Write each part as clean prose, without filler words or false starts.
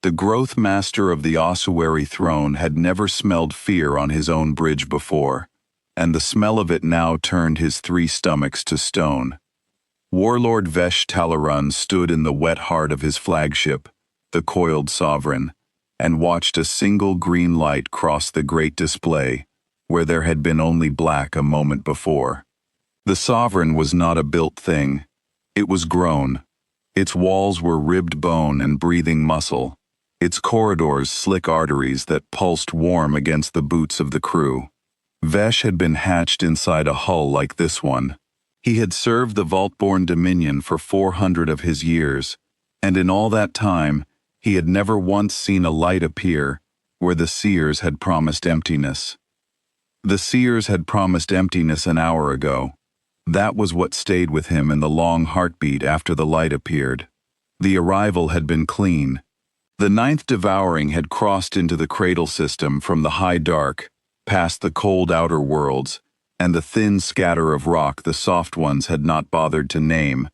The growth master of the ossuary throne had never smelled fear on his own bridge before, and the smell of it now turned his 3 stomachs to stone. Warlord Vesh Talarun stood in the wet heart of his flagship, the Coiled Sovereign, and watched a single green light cross the great display, where there had been only black a moment before. The Sovereign was not a built thing. It was grown. Its walls were ribbed bone and breathing muscle, its corridors slick arteries that pulsed warm against the boots of the crew. Vesh had been hatched inside a hull like this one. He had served the Vault-born Dominion for 400 of his years, and in all that time, he had never once seen a light appear where the seers had promised emptiness. The seers had promised emptiness an hour ago. That was what stayed with him in the long heartbeat after the light appeared. The arrival had been clean. The 9th devouring had crossed into the cradle system from the high dark, past the cold outer worlds, and the thin scatter of rock the soft ones had not bothered to name,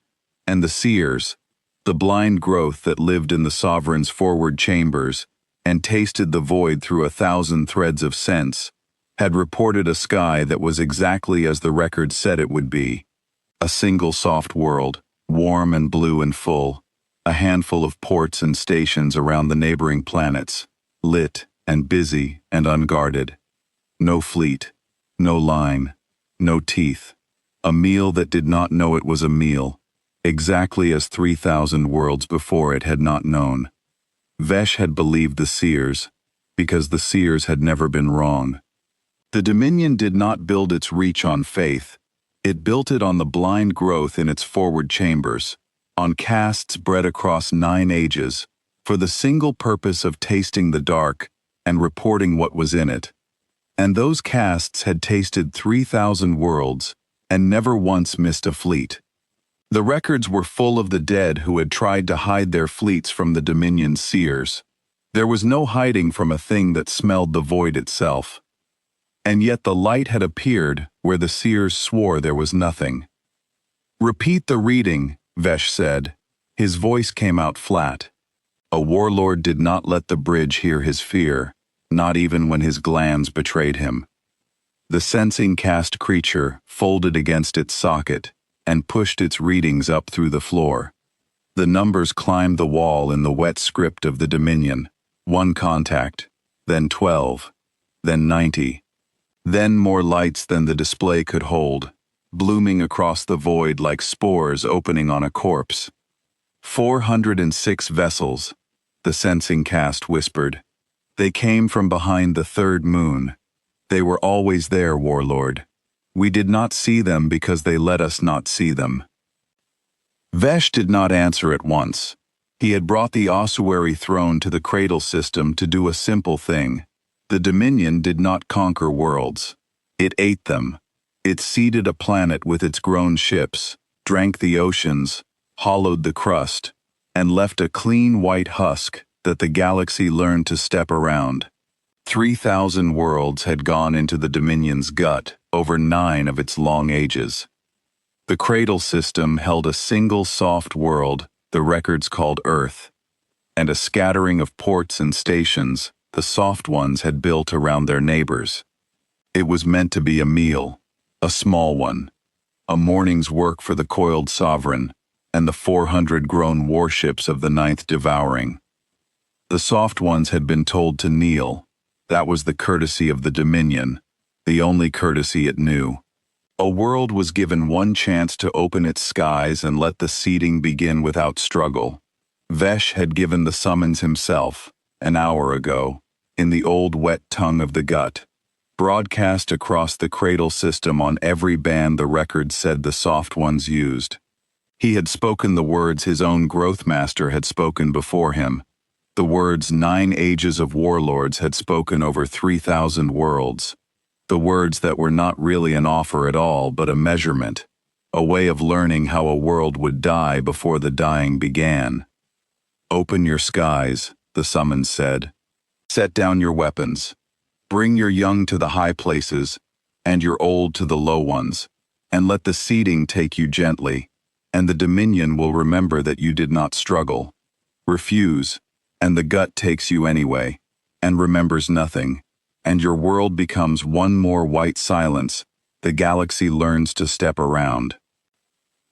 and the seers, the blind growth that lived in the Sovereign's forward chambers and tasted the void through 1,000 threads of sense, had reported a sky that was exactly as the record said it would be. A single soft world, warm and blue and full, a handful of ports and stations around the neighboring planets, lit and busy and unguarded. No fleet, no line, no teeth. A meal that did not know it was a meal, exactly as 3,000 worlds before it had not known. Vesh had believed the seers, because the seers had never been wrong. The Dominion did not build its reach on faith. It built it on the blind growth in its forward chambers, on casts bred across 9 ages, for the single purpose of tasting the dark and reporting what was in it. And those casts had tasted 3,000 worlds and never once missed a fleet. The records were full of the dead who had tried to hide their fleets from the Dominion's seers. There was no hiding from a thing that smelled the void itself. And yet the light had appeared where the seers swore there was nothing. "Repeat the reading," Vesh said. His voice came out flat. A warlord did not let the bridge hear his fear, not even when his glands betrayed him. The sensing cast creature folded against its socket and pushed its readings up through the floor. The numbers climbed the wall in the wet script of the Dominion. 1 contact, then 12, then 90. Then more lights than the display could hold, blooming across the void like spores opening on a corpse. 406 vessels, the sensing cast whispered. They came from behind the 3rd moon. They were always there, Warlord. We did not see them because they let us not see them. Vesh did not answer at once. He had brought the ossuary throne to the cradle system to do a simple thing. The Dominion did not conquer worlds. It ate them. It seeded a planet with its grown ships, drank the oceans, hollowed the crust, and left a clean white husk that the galaxy learned to step around. 3,000 worlds had gone into the Dominion's gut over 9 of its long ages. The cradle system held a single soft world the records called Earth, and a scattering of ports and stations the soft ones had built around their neighbors. It was meant to be a meal, a small one, a morning's work for the Coiled Sovereign and the 400 grown warships of the 9th devouring. The soft ones had been told to kneel. That was the courtesy of the Dominion, the only courtesy it knew. A world was given 1 chance to open its skies and let the seeding begin without struggle. Vesh had given the summons himself, an hour ago, in the old wet tongue of the gut, broadcast across the cradle system on every band the record said the soft ones used. He had spoken the words his own growth master had spoken before him, the words 9 ages of warlords had spoken over 3,000 worlds, the words that were not really an offer at all but a measurement, a way of learning how a world would die before the dying began. "Open your skies," the summons said. "Set down your weapons. Bring your young to the high places, and your old to the low ones, and let the seeding take you gently, and the Dominion will remember that you did not struggle. Refuse, and the gut takes you anyway, and remembers nothing, and your world becomes one more white silence. The galaxy learns to step around.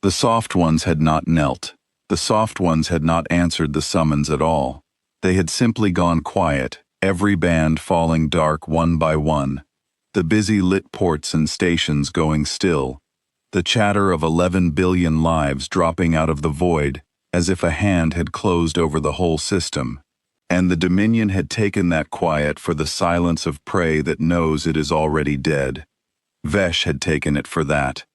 The soft ones had not knelt. The soft ones had not answered the summons at all. They had simply gone quiet, every band falling dark one by one, the busy lit ports and stations going still, the chatter of 11 billion lives dropping out of the void as if a hand had closed over the whole system. And the Dominion had taken that quiet for the silence of prey that knows it is already dead. Vesh had taken it for that.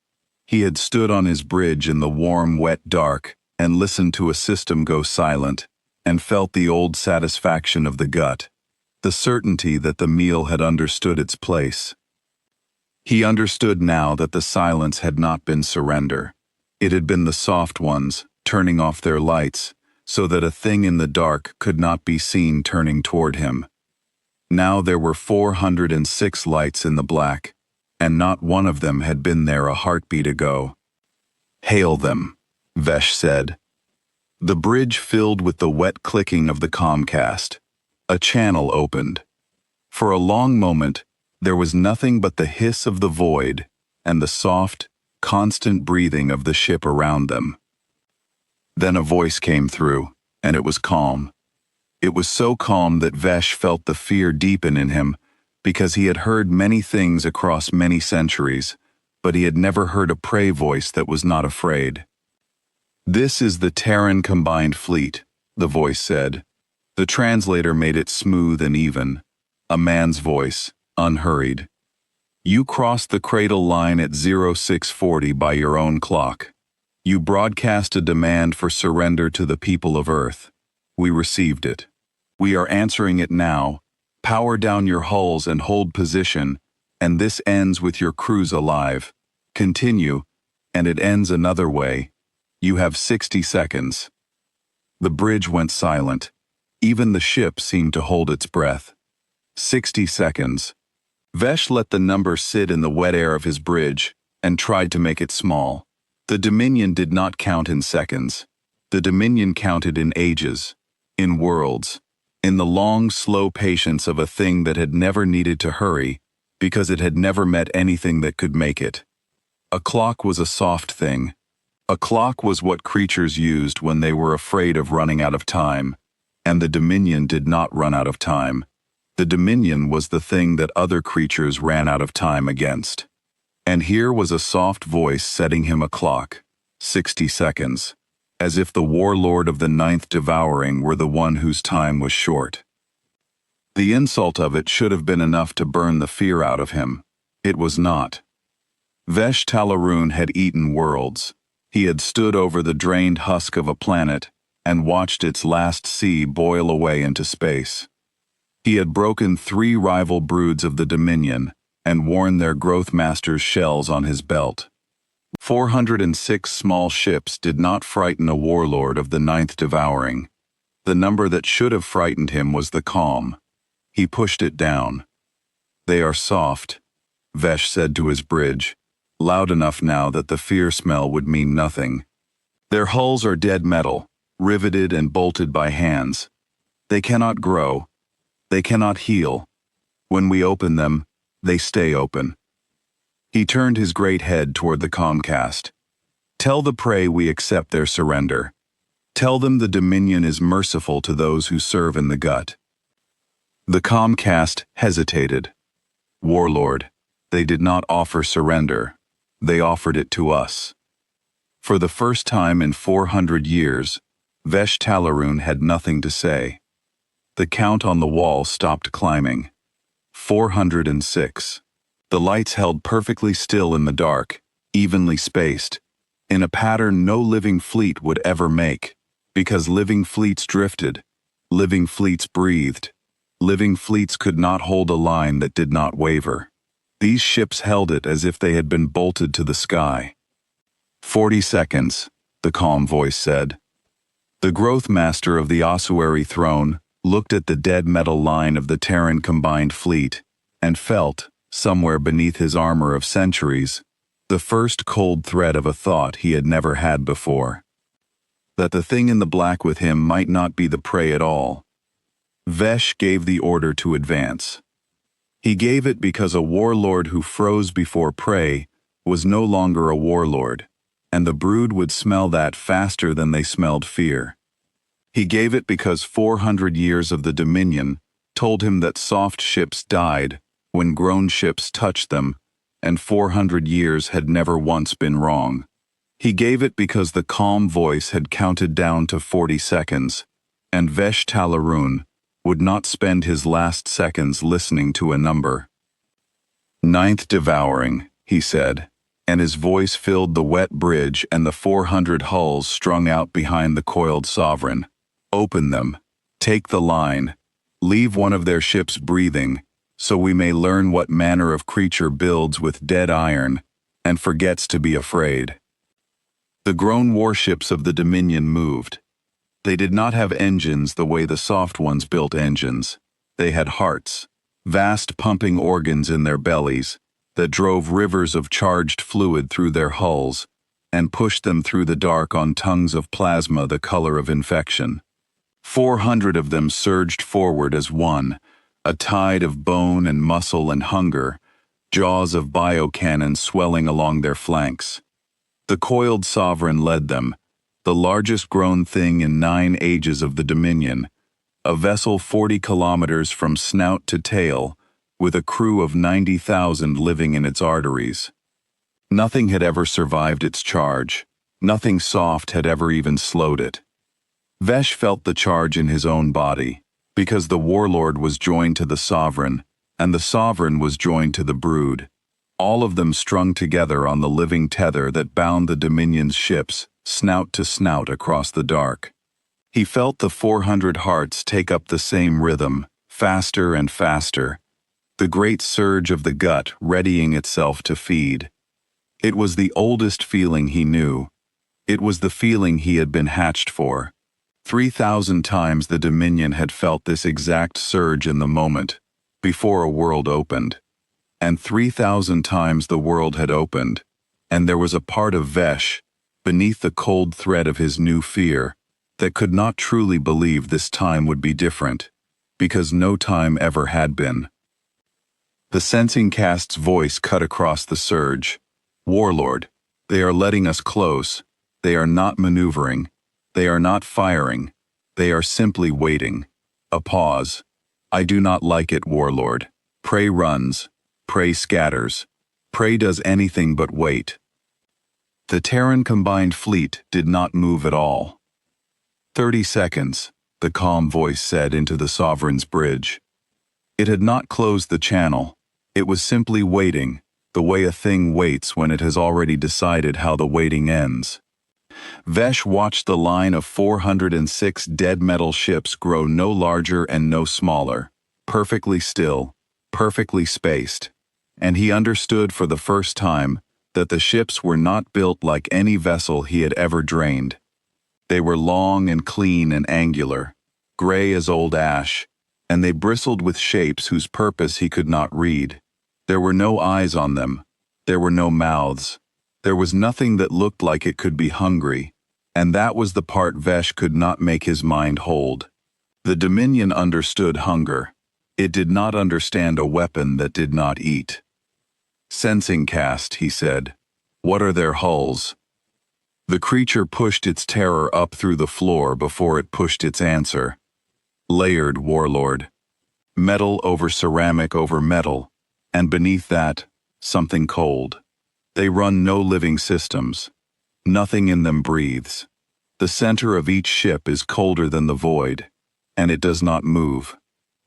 He had stood on his bridge in the warm, wet dark and listened to a system go silent, and felt the old satisfaction of the gut, the certainty that the meal had understood its place. He understood now that the silence had not been surrender. It had been the soft ones, turning off their lights, so that a thing in the dark could not be seen turning toward him. Now there were 406 lights in the black, and not one of them had been there a heartbeat ago. "Hail them," Vesh said. The bridge filled with the wet clicking of the Comcast. A channel opened. For a long moment, there was nothing but the hiss of the void and the soft, constant breathing of the ship around them. Then a voice came through, and it was calm. It was so calm that Vesh felt the fear deepen in him, because he had heard many things across many centuries, but he had never heard a prey voice that was not afraid. "This is the Terran Combined Fleet," the voice said. The translator made it smooth and even. A man's voice, unhurried. "You crossed the cradle line at 0640 by your own clock. You broadcast a demand for surrender to the people of Earth. We received it. We are answering it now. Power down your hulls and hold position, and this ends with your crews alive. Continue, and it ends another way. You have 60 seconds. The bridge went silent. Even the ship seemed to hold its breath. 60 seconds. Vesh let the number sit in the wet air of his bridge and tried to make it small. The Dominion did not count in seconds. The Dominion counted in ages, in worlds, in the long, slow patience of a thing that had never needed to hurry because it had never met anything that could make it. A clock was a soft thing. A clock was what creatures used when they were afraid of running out of time, and the Dominion did not run out of time. The Dominion was the thing that other creatures ran out of time against. And here was a soft voice setting him a clock, 60 seconds, as if the warlord of the ninth devouring were the one whose time was short. The insult of it should have been enough to burn the fear out of him. It was not. Vesh Talaroon had eaten worlds. He had stood over the drained husk of a planet and watched its last sea boil away into space. He had broken 3 rival broods of the Dominion and worn their growth master's shells on his belt. 406 small ships did not frighten a warlord of the ninth devouring. The number that should have frightened him was the calm. He pushed it down. "They are soft," Vesh said to his bridge, loud enough now that the fear smell would mean nothing. "Their hulls are dead metal, riveted and bolted by hands. They cannot grow. They cannot heal. When we open them, they stay open." He turned his great head toward the Comcast. "Tell the prey we accept their surrender. Tell them the Dominion is merciful to those who serve in the gut." The Comcast hesitated. "Warlord, they did not offer surrender. They offered it to us." For the first time in 400 years, Vesh Talaroon had nothing to say. The count on the wall stopped climbing. 406. The lights held perfectly still in the dark, evenly spaced, in a pattern no living fleet would ever make, because living fleets drifted, living fleets breathed, living fleets could not hold a line that did not waver. These ships held it as if they had been bolted to the sky. 40 seconds, the calm voice said. The growth master of the ossuary throne looked at the dead metal line of the Terran combined fleet and felt, somewhere beneath his armor of centuries, the first cold thread of a thought he had never had before. That the thing in the black with him might not be the prey at all, Vesh gave the order to advance. He gave it because a warlord who froze before prey was no longer a warlord, and the brood would smell that faster than they smelled fear. He gave it because 400 years of the Dominion told him that soft ships died when grown ships touched them, and 400 years had never once been wrong. He gave it because the calm voice had counted down to 40 seconds, and Vesh Talaroon would not spend his last seconds listening to a number. "Ninth devouring," he said, and his voice filled the wet bridge and the 400 hulls strung out behind the coiled sovereign. "Open them. Take the line. Leave one of their ships breathing, so we may learn what manner of creature builds with dead iron and forgets to be afraid." The grown warships of the Dominion moved. They did not have engines the way the soft ones built engines. They had hearts, vast pumping organs in their bellies that drove rivers of charged fluid through their hulls and pushed them through the dark on tongues of plasma the color of infection. 400 of them surged forward as one, a tide of bone and muscle and hunger, jaws of biocannon swelling along their flanks. The coiled sovereign led them, the largest grown thing in 9 ages of the Dominion, a vessel 40 kilometers from snout to tail, with a crew of 90,000 living in its arteries. Nothing had ever survived its charge. Nothing soft had ever even slowed it. Vesh felt the charge in his own body, because the warlord was joined to the sovereign, and the sovereign was joined to the brood, all of them strung together on the living tether that bound the Dominion's ships, snout to snout across the dark. He felt the 400 hearts take up the same rhythm, faster and faster, the great surge of the gut readying itself to feed. It was the oldest feeling he knew. It was the feeling he had been hatched for. 3,000 times the Dominion had felt this exact surge in the moment, before a world opened. And 3,000 times the world had opened, and there was a part of Vesh, beneath the cold thread of his new fear, that could not truly believe this time would be different, because no time ever had been. The sensing cast's voice cut across the surge. "Warlord, they are letting us close. They are not maneuvering. They are not firing. They are simply waiting." A pause. "I do not like it, Warlord. Prey runs. Prey scatters. Prey does anything but wait." The Terran combined fleet did not move at all. 30 seconds, the calm voice said into the Sovereign's bridge. It had not closed the channel. It was simply waiting, the way a thing waits when it has already decided how the waiting ends. Vesh watched the line of 406 dead metal ships grow no larger and no smaller, perfectly still, perfectly spaced, and he understood for the first time that the ships were not built like any vessel he had ever drained. They were long and clean and angular, gray as old ash, and they bristled with shapes whose purpose he could not read. There were no eyes on them. There were no mouths. There was nothing that looked like it could be hungry, and that was the part Vesh could not make his mind hold. The Dominion understood hunger. It did not understand a weapon that did not eat. "Sensing cast," he said. "What are their hulls?" The creature pushed its terror up through the floor before it pushed its answer. "Layered, Warlord. Metal over ceramic over metal, and beneath that, something cold. They run no living systems. Nothing in them breathes. The center of each ship is colder than the void, and it does not move,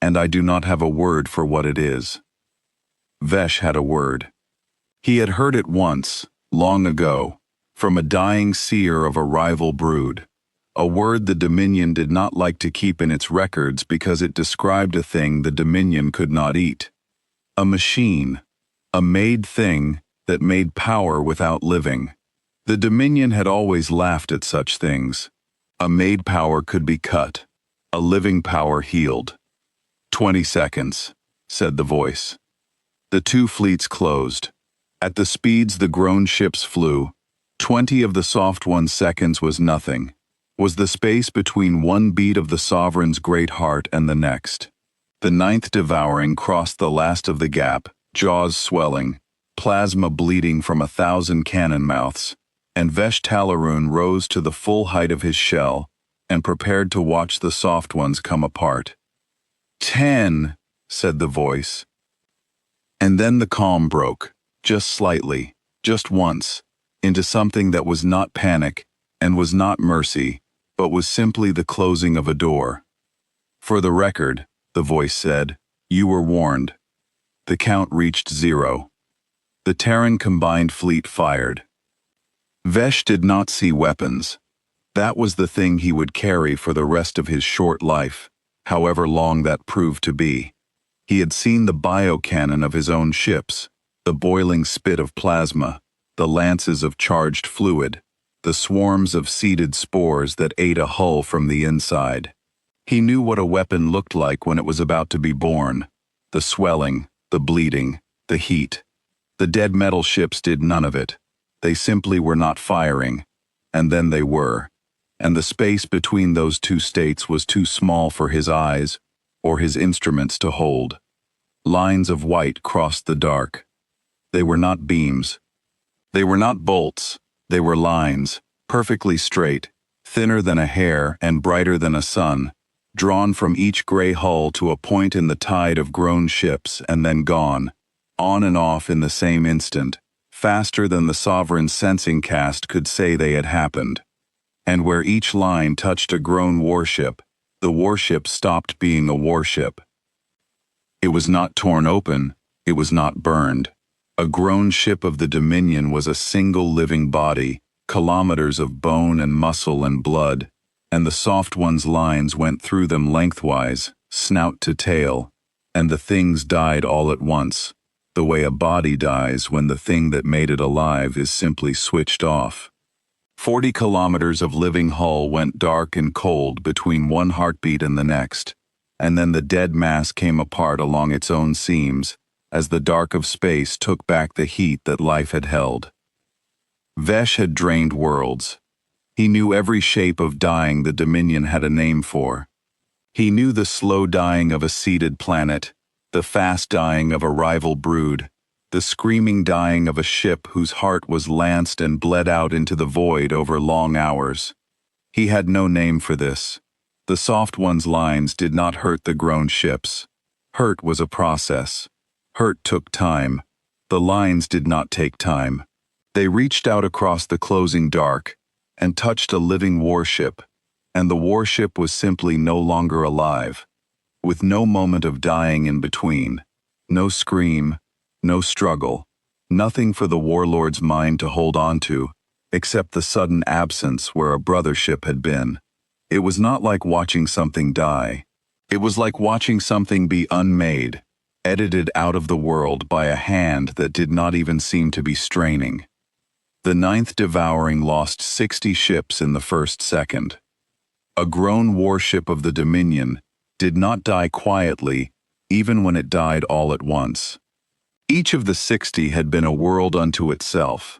and I do not have a word for what it is." Vesh had a word. He had heard it once, long ago, from a dying seer of a rival brood, a word the Dominion did not like to keep in its records because it described a thing the Dominion could not eat. A machine, a made thing that made power without living. The Dominion had always laughed at such things. A made power could be cut, a living power healed. 20 seconds, said the voice. The two fleets closed. At the speeds the grown ships flew, 20 of the soft 1 seconds was nothing. was the space between one beat of the Sovereign's great heart and the next. The ninth devouring crossed the last of the gap, jaws swelling, plasma bleeding from 1,000 cannon mouths, and Vesh Talaroon rose to the full height of his shell and prepared to watch the soft ones come apart. 10, said the voice. And then the calm broke, just slightly, just once, into something that was not panic and was not mercy, but was simply the closing of a door. For the record, the voice said, you were warned. The count reached 0. The Terran combined fleet fired. Vesh did not see weapons. That was the thing he would carry for the rest of his short life, however long that proved to be. He had seen the biocannon of his own ships, the boiling spit of plasma, the lances of charged fluid, the swarms of seeded spores that ate a hull from the inside. He knew what a weapon looked like when it was about to be born. The swelling, the bleeding, the heat. The dead metal ships did none of it. They simply were not firing, and then they were, and the space between those two states was too small for his eyes or his instruments to hold. Lines of white crossed the dark. They were not beams. They were not bolts. They were lines, perfectly straight, thinner than a hair and brighter than a sun, drawn from each gray hull to a point in the tide of grown ships and then gone, on and off in the same instant, faster than the Sovereign's sensing cast could say they had happened. And where each line touched a grown warship, the warship stopped being a warship. It was not torn open, it was not burned. A grown ship of the Dominion was a single living body, kilometers of bone and muscle and blood, and the soft one's lines went through them lengthwise, snout to tail, and the things died all at once, the way a body dies when the thing that made it alive is simply switched off. 40 kilometers of living hull went dark and cold between one heartbeat and the next, and then the dead mass came apart along its own seams as the dark of space took back the heat that life had held. Vesh had drained worlds. He knew every shape of dying the Dominion had a name for. He knew the slow dying of a seeded planet, the fast dying of a rival brood, the screaming dying of a ship whose heart was lanced and bled out into the void over long hours. He had no name for this. The soft one's lines did not hurt the grown ships. Hurt was a process. Hurt took time. The lines did not take time. They reached out across the closing dark and touched a living warship, and the warship was simply no longer alive, with no moment of dying in between, no scream, no struggle, nothing for the warlord's mind to hold on to, except the sudden absence where a brother ship had been. It was not like watching something die. It was like watching something be unmade, edited out of the world by a hand that did not even seem to be straining. The ninth devouring lost 60 ships in the first second. A grown warship of the Dominion did not die quietly, even when it died all at once. Each of the 60 had been a world unto itself.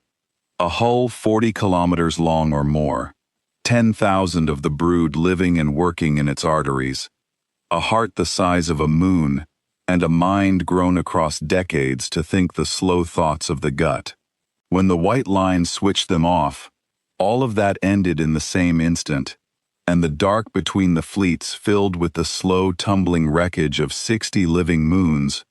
A hull 40 kilometers long or more, 10,000 of the brood living and working in its arteries, a heart the size of a moon, and a mind grown across decades to think the slow thoughts of the gut. When the white line switched them off, all of that ended in the same instant, and the dark between the fleets filled with the slow tumbling wreckage of 60 living moons,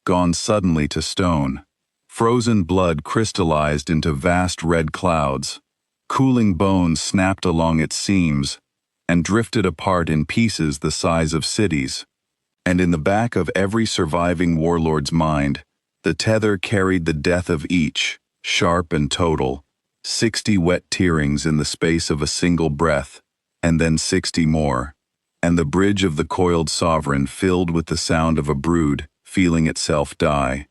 gone suddenly to stone. Frozen blood crystallized into vast red clouds, cooling bones snapped along its seams, and drifted apart in pieces the size of cities. And in the back of every surviving warlord's mind, the tether carried the death of each, sharp and total, 60 wet tearings in the space of a single breath, and then 60 more, and the bridge of the coiled sovereign filled with the sound of a brood feeling itself die.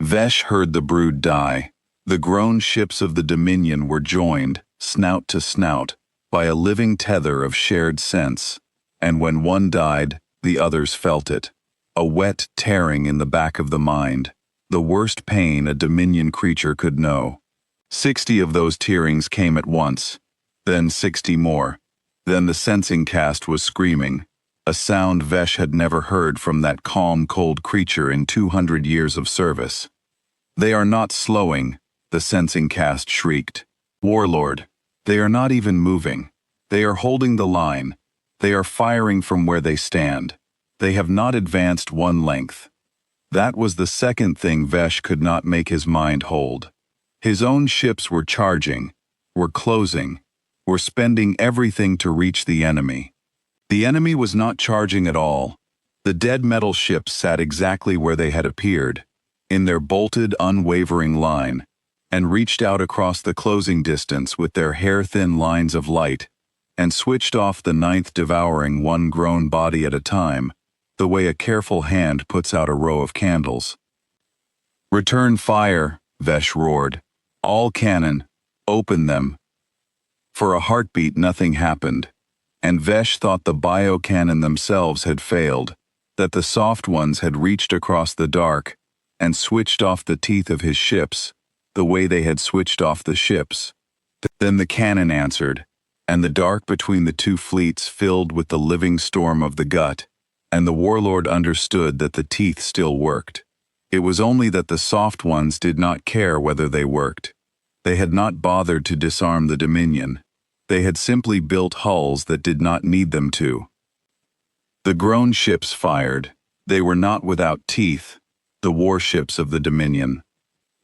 Vesh heard the brood die. The grown ships of the Dominion were joined, snout to snout, by a living tether of shared sense, and when one died, the others felt it. A wet tearing in the back of the mind, the worst pain a Dominion creature could know. 60 of those tearings came at once, Then 60 more. Then the sensing cast was screaming, a sound Vesh had never heard from that calm, cold creature in 200 years of service. They are not slowing, the sensing cast shrieked. Warlord, they are not even moving. They are holding the line. They are firing from where they stand. They have not advanced one length. That was the second thing Vesh could not make his mind hold. His own ships were charging, were closing, were spending everything to reach the enemy. The enemy was not charging at all. The dead metal ships sat exactly where they had appeared, in their bolted, unwavering line, and reached out across the closing distance with their hair-thin lines of light, and switched off the ninth, devouring one grown body at a time, the way a careful hand puts out a row of candles. "Return fire," Vesh roared. "All cannon, open them." For a heartbeat nothing happened, and Vesh thought the bio-cannon themselves had failed, that the soft ones had reached across the dark and switched off the teeth of his ships, the way they had switched off the ships. Then the cannon answered, and the dark between the two fleets filled with the living storm of the gut, and the warlord understood that the teeth still worked. It was only that the soft ones did not care whether they worked. They had not bothered to disarm the Dominion. They had simply built hulls that did not need them to. The grown ships fired. They were not without teeth, the warships of the Dominion.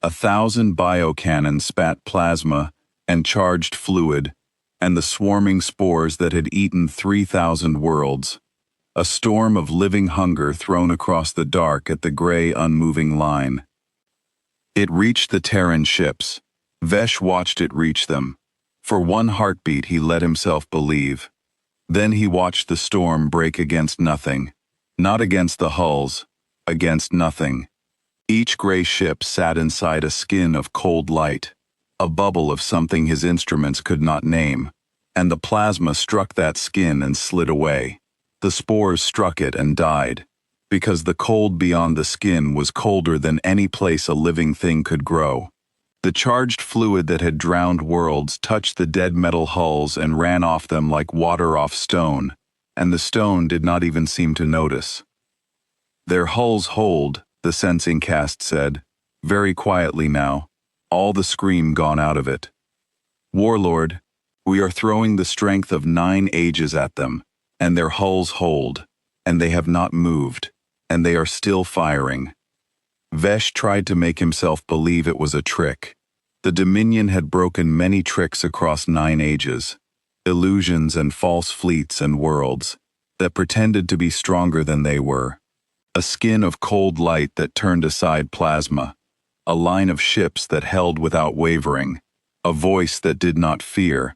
1,000 bio-cannons spat plasma and charged fluid, and the swarming spores that had eaten 3,000 worlds. A storm of living hunger thrown across the dark at the gray, unmoving line. It reached the Terran ships. Vesh watched it reach them. For one heartbeat he let himself believe. Then he watched the storm break against nothing. Not against the hulls, against nothing. Each gray ship sat inside a skin of cold light, a bubble of something his instruments could not name, and the plasma struck that skin and slid away. The spores struck it and died, because the cold beyond the skin was colder than any place a living thing could grow. The charged fluid that had drowned worlds touched the dead metal hulls and ran off them like water off stone, and the stone did not even seem to notice. "Their hulls hold," the sensing cast said, very quietly now, all the scream gone out of it. "Warlord, we are throwing the strength of 9 ages at them, and their hulls hold, and they have not moved, and they are still firing." Vesh tried to make himself believe it was a trick. The Dominion had broken many tricks across 9 ages, illusions and false fleets and worlds, that pretended to be stronger than they were. A skin of cold light that turned aside plasma, a line of ships that held without wavering, a voice that did not fear.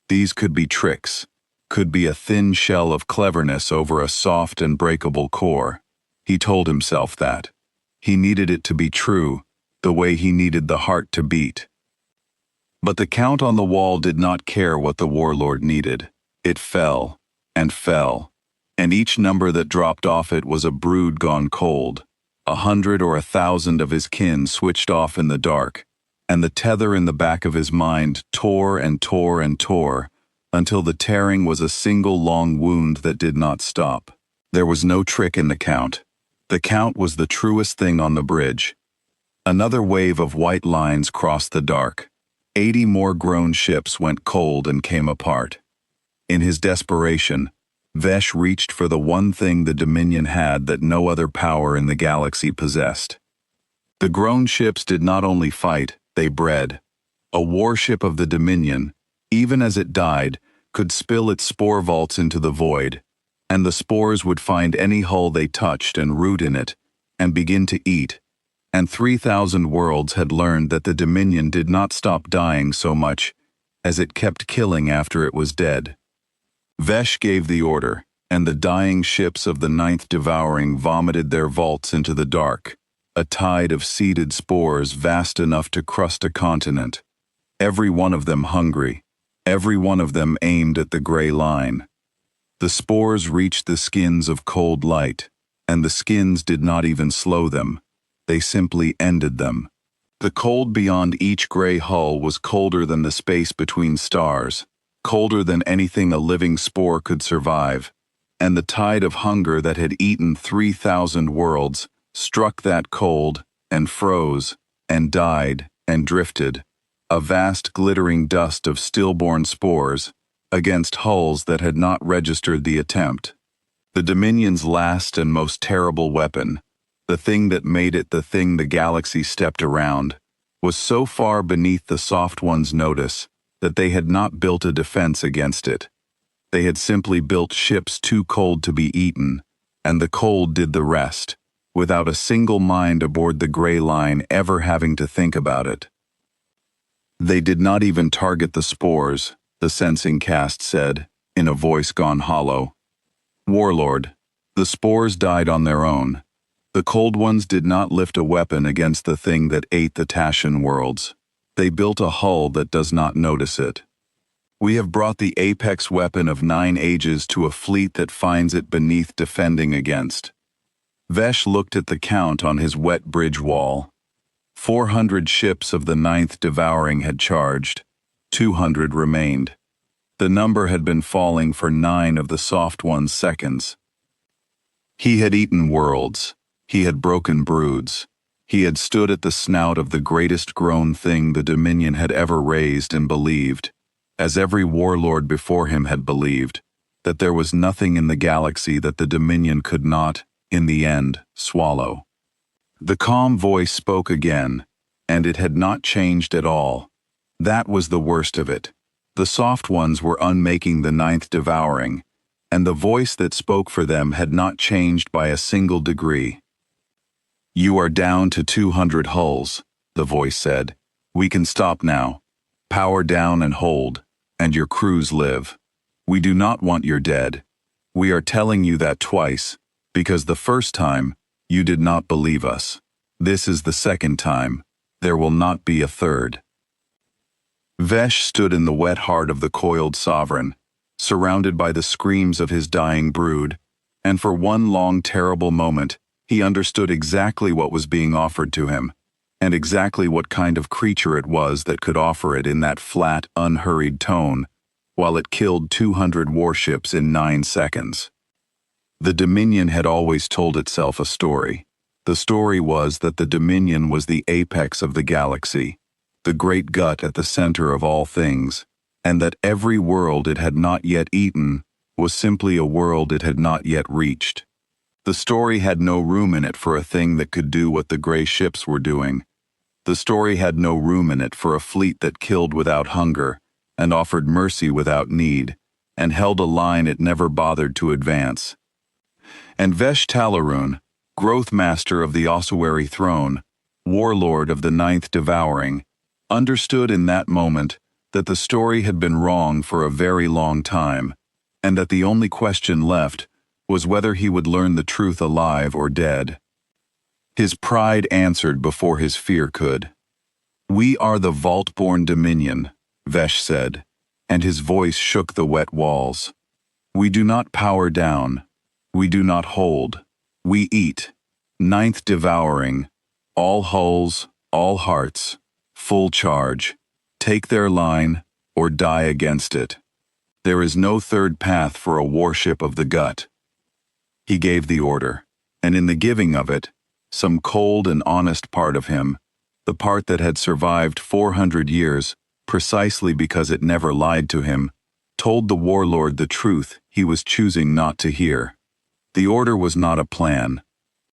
These could be tricks, could be a thin shell of cleverness over a soft and breakable core. He told himself that. He needed it to be true, the way he needed the heart to beat. But the count on the wall did not care what the warlord needed. It fell, and fell, and each number that dropped off it was a brood gone cold. 100 or 1,000 of his kin switched off in the dark, and the tether in the back of his mind tore and tore and tore, until the tearing was a single long wound that did not stop. There was no trick in the count. The count was the truest thing on the bridge. Another wave of white lines crossed the dark. 80 more grown ships went cold and came apart. In his desperation, Vesh reached for the one thing the Dominion had that no other power in the galaxy possessed. The grown ships did not only fight, they bred. A warship of the Dominion, even as it died, could spill its spore vaults into the void, and the spores would find any hull they touched and root in it, and begin to eat. And 3,000 worlds had learned that the Dominion did not stop dying so much as it kept killing after it was dead. Vesh gave the order, and the dying ships of the ninth devouring vomited their vaults into the dark, a tide of seeded spores vast enough to crust a continent, every one of them hungry, every one of them aimed at the gray line. The spores reached the skins of cold light, and the skins did not even slow them, they simply ended them. The cold beyond each gray hull was colder than the space between stars, colder than anything a living spore could survive, and the tide of hunger that had eaten 3,000 worlds struck that cold, and froze, and died, and drifted, a vast glittering dust of stillborn spores, against hulls that had not registered the attempt. The Dominion's last and most terrible weapon, the thing that made it the thing the galaxy stepped around, was so far beneath the Soft Ones' notice that they had not built a defense against it. They had simply built ships too cold to be eaten, and the cold did the rest, without a single mind aboard the Gray Line ever having to think about it. They did not even target the spores, the sensing cast said, in a voice gone hollow. Warlord, the spores died on their own. The Cold Ones did not lift a weapon against the thing that ate the Tashan worlds. They built a hull that does not notice it. We have brought the apex weapon of 9 ages to a fleet that finds it beneath defending against. Vesh looked at the count on his wet bridge wall. 400 ships of the 9th devouring had charged. 200 remained. The number had been falling for 9 of the Soft Ones' seconds. He had eaten worlds. He had broken broods. He had stood at the snout of the greatest grown thing the Dominion had ever raised and believed, as every warlord before him had believed, that there was nothing in the galaxy that the Dominion could not, in the end, swallow. The calm voice spoke again, and it had not changed at all. That was the worst of it. The Soft Ones were unmaking the 9th devouring, and the voice that spoke for them had not changed by a single degree. You are down to 200 hulls, the voice said. We can stop now. Power down and hold, and your crews live. We do not want your dead. We are telling you that twice, because the first time, you did not believe us. This is the second time. There will not be a third. Vesh stood in the wet heart of the coiled sovereign, surrounded by the screams of his dying brood, and for one long terrible moment, he understood exactly what was being offered to him, and exactly what kind of creature it was that could offer it in that flat, unhurried tone, while it killed 200 warships in 9 seconds. The Dominion had always told itself a story. The story was that the Dominion was the apex of the galaxy, the great gut at the center of all things, and that every world it had not yet eaten was simply a world it had not yet reached. The story had no room in it for a thing that could do what the gray ships were doing. The story had no room in it for a fleet that killed without hunger, and offered mercy without need, and held a line it never bothered to advance. And Vesh Talaroon, Growth Master of the Ossuary Throne, Warlord of the 9th Devouring, understood in that moment that the story had been wrong for a very long time, and that the only question left was whether he would learn the truth alive or dead. His pride answered before his fear could. We are the Vault-born Dominion, Vesh said, and his voice shook the wet walls. We do not power down. We do not hold. We eat. 9th devouring. All hulls, all hearts. Full charge. Take their line, or die against it. There is no third path for a warship of the gut. He gave the order, and in the giving of it, some cold and honest part of him, the part that had survived 400 years, precisely because it never lied to him, told the warlord the truth he was choosing not to hear. The order was not a plan.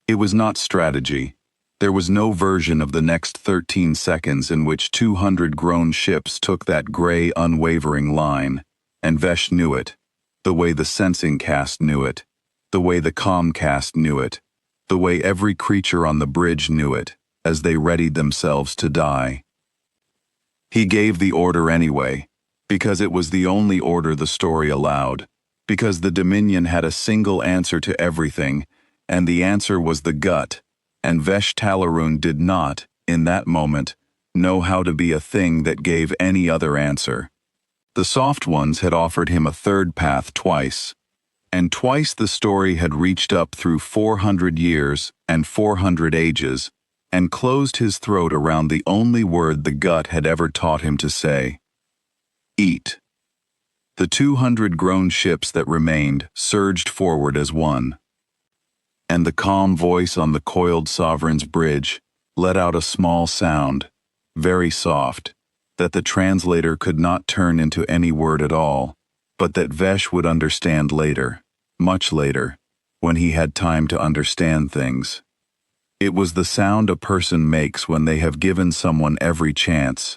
It was not strategy. There was no version of the next 13 seconds in which 200 grown ships took that gray, unwavering line, and Vesh knew it, the way the sensing cast knew it, the way the comcast knew it, the way every creature on the bridge knew it, as they readied themselves to die. He gave the order anyway, because it was the only order the story allowed, because the Dominion had a single answer to everything, and the answer was the gut, and Vesh Talaroon did not, in that moment, know how to be a thing that gave any other answer. The Soft Ones had offered him a third path twice, and twice the story had reached up through 400 years and 400 ages and closed his throat around the only word the gut had ever taught him to say. Eat. The 200 grown ships that remained surged forward as one. And the calm voice on the coiled Sovereign's bridge let out a small sound, very soft, that the translator could not turn into any word at all, but that Vesh would understand later, much later, when he had time to understand things. It was the sound a person makes when they have given someone every chance,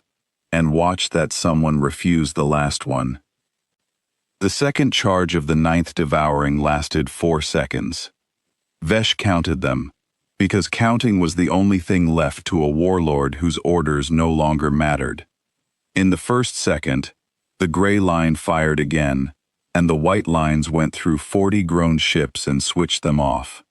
and watched that someone refuse the last one. The second charge of the 9th devouring lasted 4 seconds. Vesh counted them, because counting was the only thing left to a warlord whose orders no longer mattered. In the first second, the gray line fired again, and the white lines went through 40 grown ships and switched them off.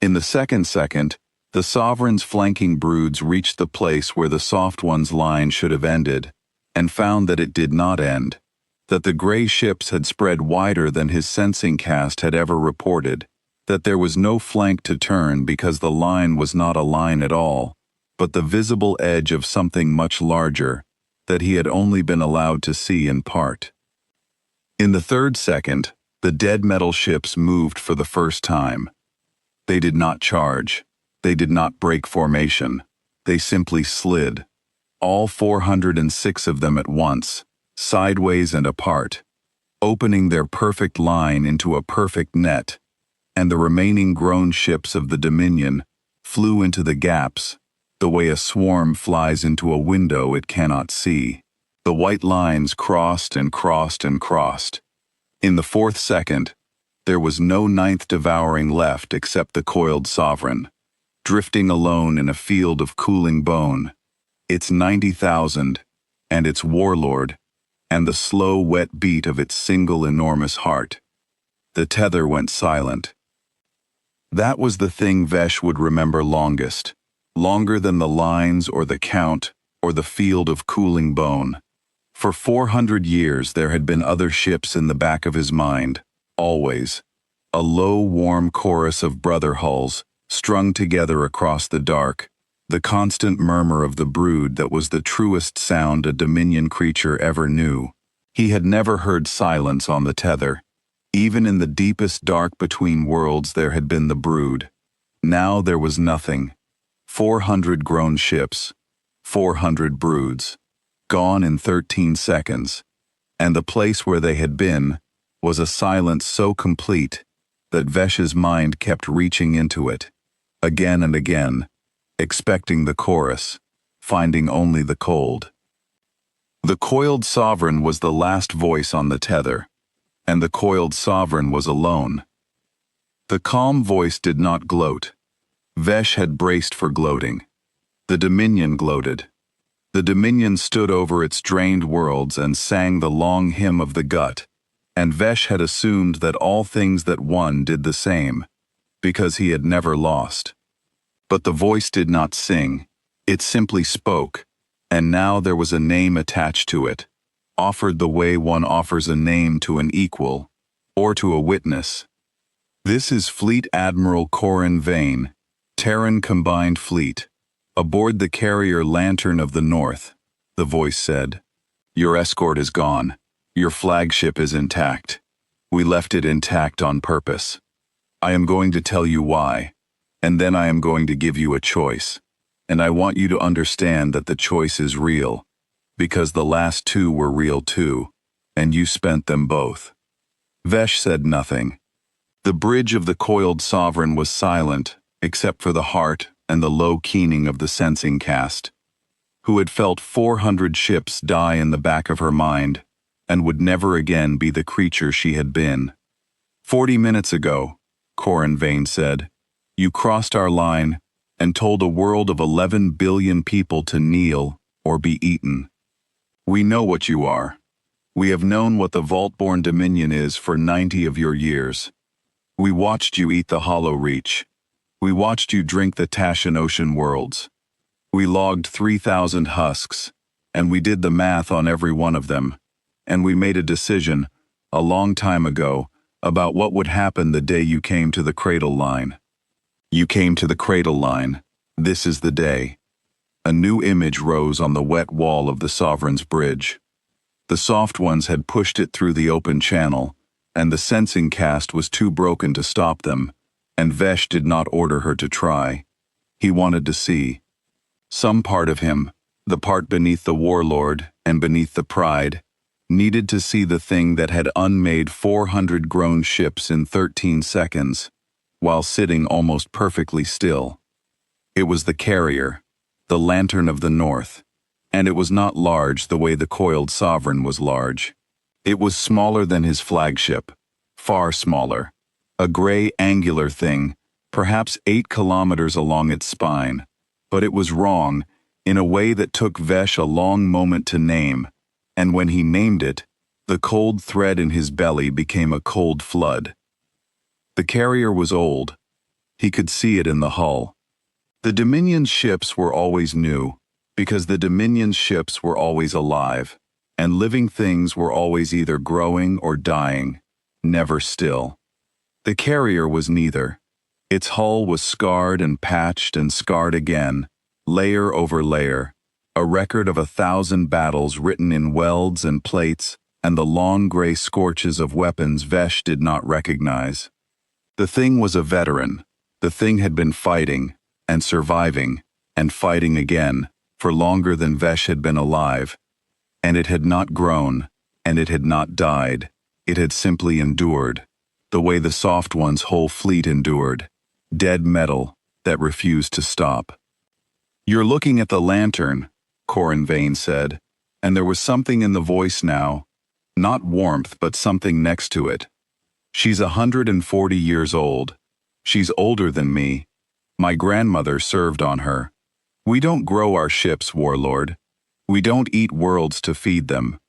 In the second second, the Sovereign's flanking broods reached the place where the soft one's line should have ended, and found that it did not end, that the gray ships had spread wider than his sensing cast had ever reported, that there was no flank to turn because the line was not a line at all, but the visible edge of something much larger, that he had only been allowed to see in part. In the third second, the dead metal ships moved for the first time. They did not charge. They did not break formation. They simply slid. All 406 of them at once, sideways and apart, opening their perfect line into a perfect net, and the remaining grown ships of the Dominion flew into the gaps, the way a swarm flies into a window it cannot see. The white lines crossed and crossed and crossed. In the fourth second, there was no 9th devouring left except the coiled Sovereign, drifting alone in a field of cooling bone, its 90,000, and its warlord, and the slow, wet beat of its single enormous heart. The tether went silent. That was the thing Vesh would remember longest, longer than the lines or the count or the field of cooling bone. For 400 years there had been other ships in the back of his mind, always. A low, warm chorus of brother hulls, strung together across the dark, the constant murmur of the brood that was the truest sound a Dominion creature ever knew. He had never heard silence on the tether. Even in the deepest dark between worlds there had been the brood. Now there was nothing. 400 grown ships, 400 broods, gone in 13 seconds, and the place where they had been was a silence so complete that Vesh's mind kept reaching into it, again and again, expecting the chorus, finding only the cold. The coiled Sovereign was the last voice on the tether, and the coiled Sovereign was alone. The calm voice did not gloat. Vesh had braced for gloating. The Dominion gloated. The Dominion stood over its drained worlds and sang the long hymn of the gut, and Vesh had assumed that all things that won did the same, because he had never lost. But the voice did not sing, it simply spoke, and now there was a name attached to it, offered the way one offers a name to an equal, or to a witness. This is Fleet Admiral Corin Vane, Terran Combined Fleet, aboard the carrier Lantern of the North, the voice said. Your escort is gone. Your flagship is intact. We left it intact on purpose. I am going to tell you why, and then I am going to give you a choice. And I want you to understand that the choice is real, because the last two were real too, and you spent them both. Vesh said nothing. The bridge of the coiled Sovereign was silent, except for the heart and the low keening of the sensing cast, who had felt 400 ships die in the back of her mind, and would never again be the creature she had been. 40 minutes ago, Corin Vane said, you crossed our line and told a world of 11 billion people to kneel or be eaten. We know what you are. We have known what the Vault-born Dominion is for 90 of your years. We watched you eat the Hollow Reach. We watched you drink the Tashan Ocean worlds. We logged 3,000 husks, and we did the math on every one of them, and we made a decision, a long time ago, about what would happen the day you came to the cradle line. You came to the cradle line. This is the day. A new image rose on the wet wall of the Sovereign's bridge. The soft ones had pushed it through the open channel, and the sensing cast was too broken to stop them, and Vesh did not order her to try. He wanted to see. Some part of him, the part beneath the warlord and beneath the pride, needed to see the thing that had unmade 400 grown ships in 13 seconds, while sitting almost perfectly still. It was the carrier, the Lantern of the North, and it was not large the way the coiled sovereign was large. It was smaller than his flagship, far smaller, a gray angular thing, perhaps 8 kilometers along its spine, but it was wrong in a way that took Vesh a long moment to name, and when he named it, the cold thread in his belly became a cold flood. The carrier was old. He could see it in the hull. The Dominion's ships were always new, because the Dominion's ships were always alive, and living things were always either growing or dying, never still. The carrier was neither. Its hull was scarred and patched and scarred again, layer over layer, a record of 1,000 battles written in welds and plates and the long gray scorches of weapons Vesh did not recognize. The thing was a veteran. The thing had been fighting, and surviving, and fighting again, for longer than Vesh had been alive. And it had not grown, and it had not died. It had simply endured, the way the soft one's whole fleet endured. Dead metal that refused to stop. "You're looking at the lantern," Corin Vane said, and there was something in the voice now, not warmth but something next to it. "She's 140 years old. She's older than me. My grandmother served on her. We don't grow our ships, Warlord. We don't eat worlds to feed them.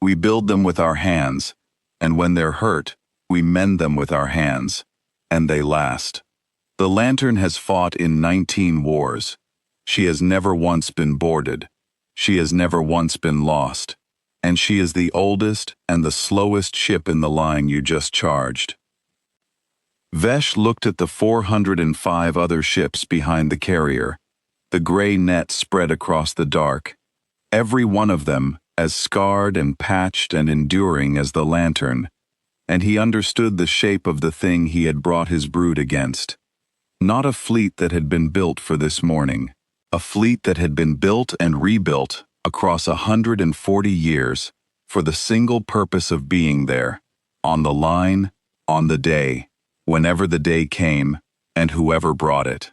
We build them with our hands, and when they're hurt, we mend them with our hands, and they last. The Lantern has fought in 19 wars. She has never once been boarded. She has never once been lost. And she is the oldest and the slowest ship in the line you just charged." Vesh looked at the 405 other ships behind the carrier, the gray net spread across the dark, every one of them as scarred and patched and enduring as the Lantern, and he understood the shape of the thing he had brought his brood against. Not a fleet that had been built for this morning, a fleet that had been built and rebuilt across 140 years for the single purpose of being there, on the line, on the day, whenever the day came, and whoever brought it.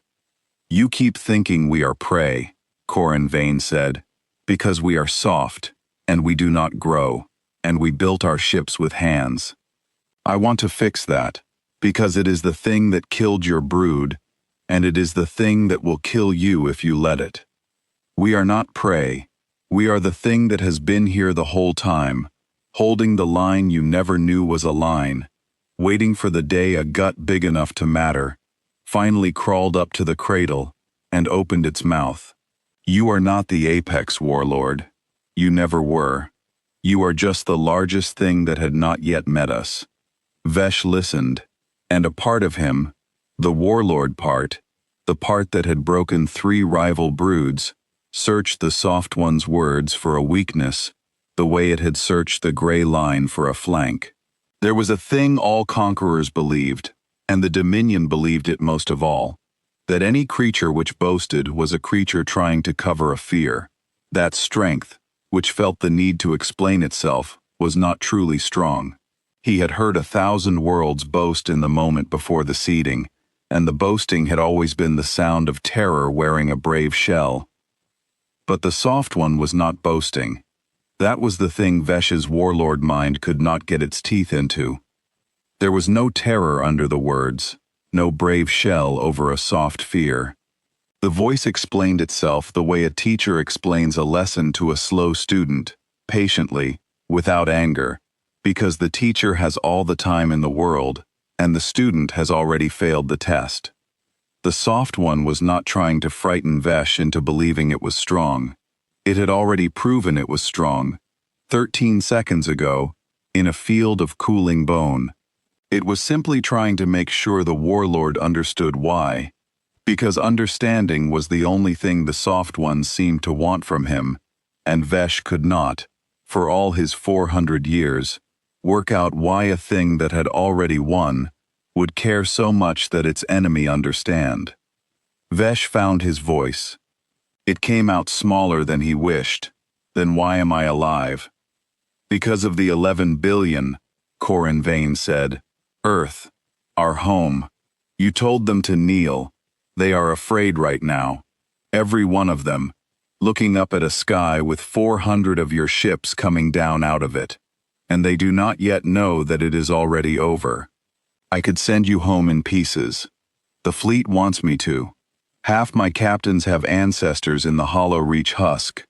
"You keep thinking we are prey," Corin Vane said, "because we are soft, and we do not grow, and we built our ships with hands. I want to fix that, because it is the thing that killed your brood, and it is the thing that will kill you if you let it. We are not prey. We are the thing that has been here the whole time, holding the line you never knew was a line, waiting for the day a gut big enough to matter, finally crawled up to the cradle and opened its mouth. You are not the apex, Warlord. You never were. You are just the largest thing that had not yet met us." Vesh listened, and a part of him, the Warlord part, the part that had broken 3 rival broods, searched the soft one's words for a weakness, the way it had searched the gray line for a flank. There was a thing all conquerors believed, and the Dominion believed it most of all, that any creature which boasted was a creature trying to cover a fear. That strength, which felt the need to explain itself, was not truly strong. He had heard 1,000 worlds boast in the moment before the seeding, and the boasting had always been the sound of terror wearing a brave shell. But the soft one was not boasting. That was the thing Vesh's warlord mind could not get its teeth into. There was no terror under the words, no brave shell over a soft fear. The voice explained itself the way a teacher explains a lesson to a slow student, patiently, without anger, because the teacher has all the time in the world, and the student has already failed the test. The soft one was not trying to frighten Vesh into believing it was strong. It had already proven it was strong, 13 seconds ago, in a field of cooling bone. It was simply trying to make sure the warlord understood why, because understanding was the only thing the soft one seemed to want from him, and Vesh could not, for all his 400 years, work out why a thing that had already won would care so much that its enemy understand. Vesh found his voice. It came out smaller than he wished. Then why am I alive? Because of the 11 billion, Corin Vane said. Earth, our home. You told them to kneel. They are afraid right now. Every one of them, looking up at a sky with 400 of your ships coming down out of it. And they do not yet know that it is already over. I could send you home in pieces. The fleet wants me to. Half my captains have ancestors in the Hollow Reach husk,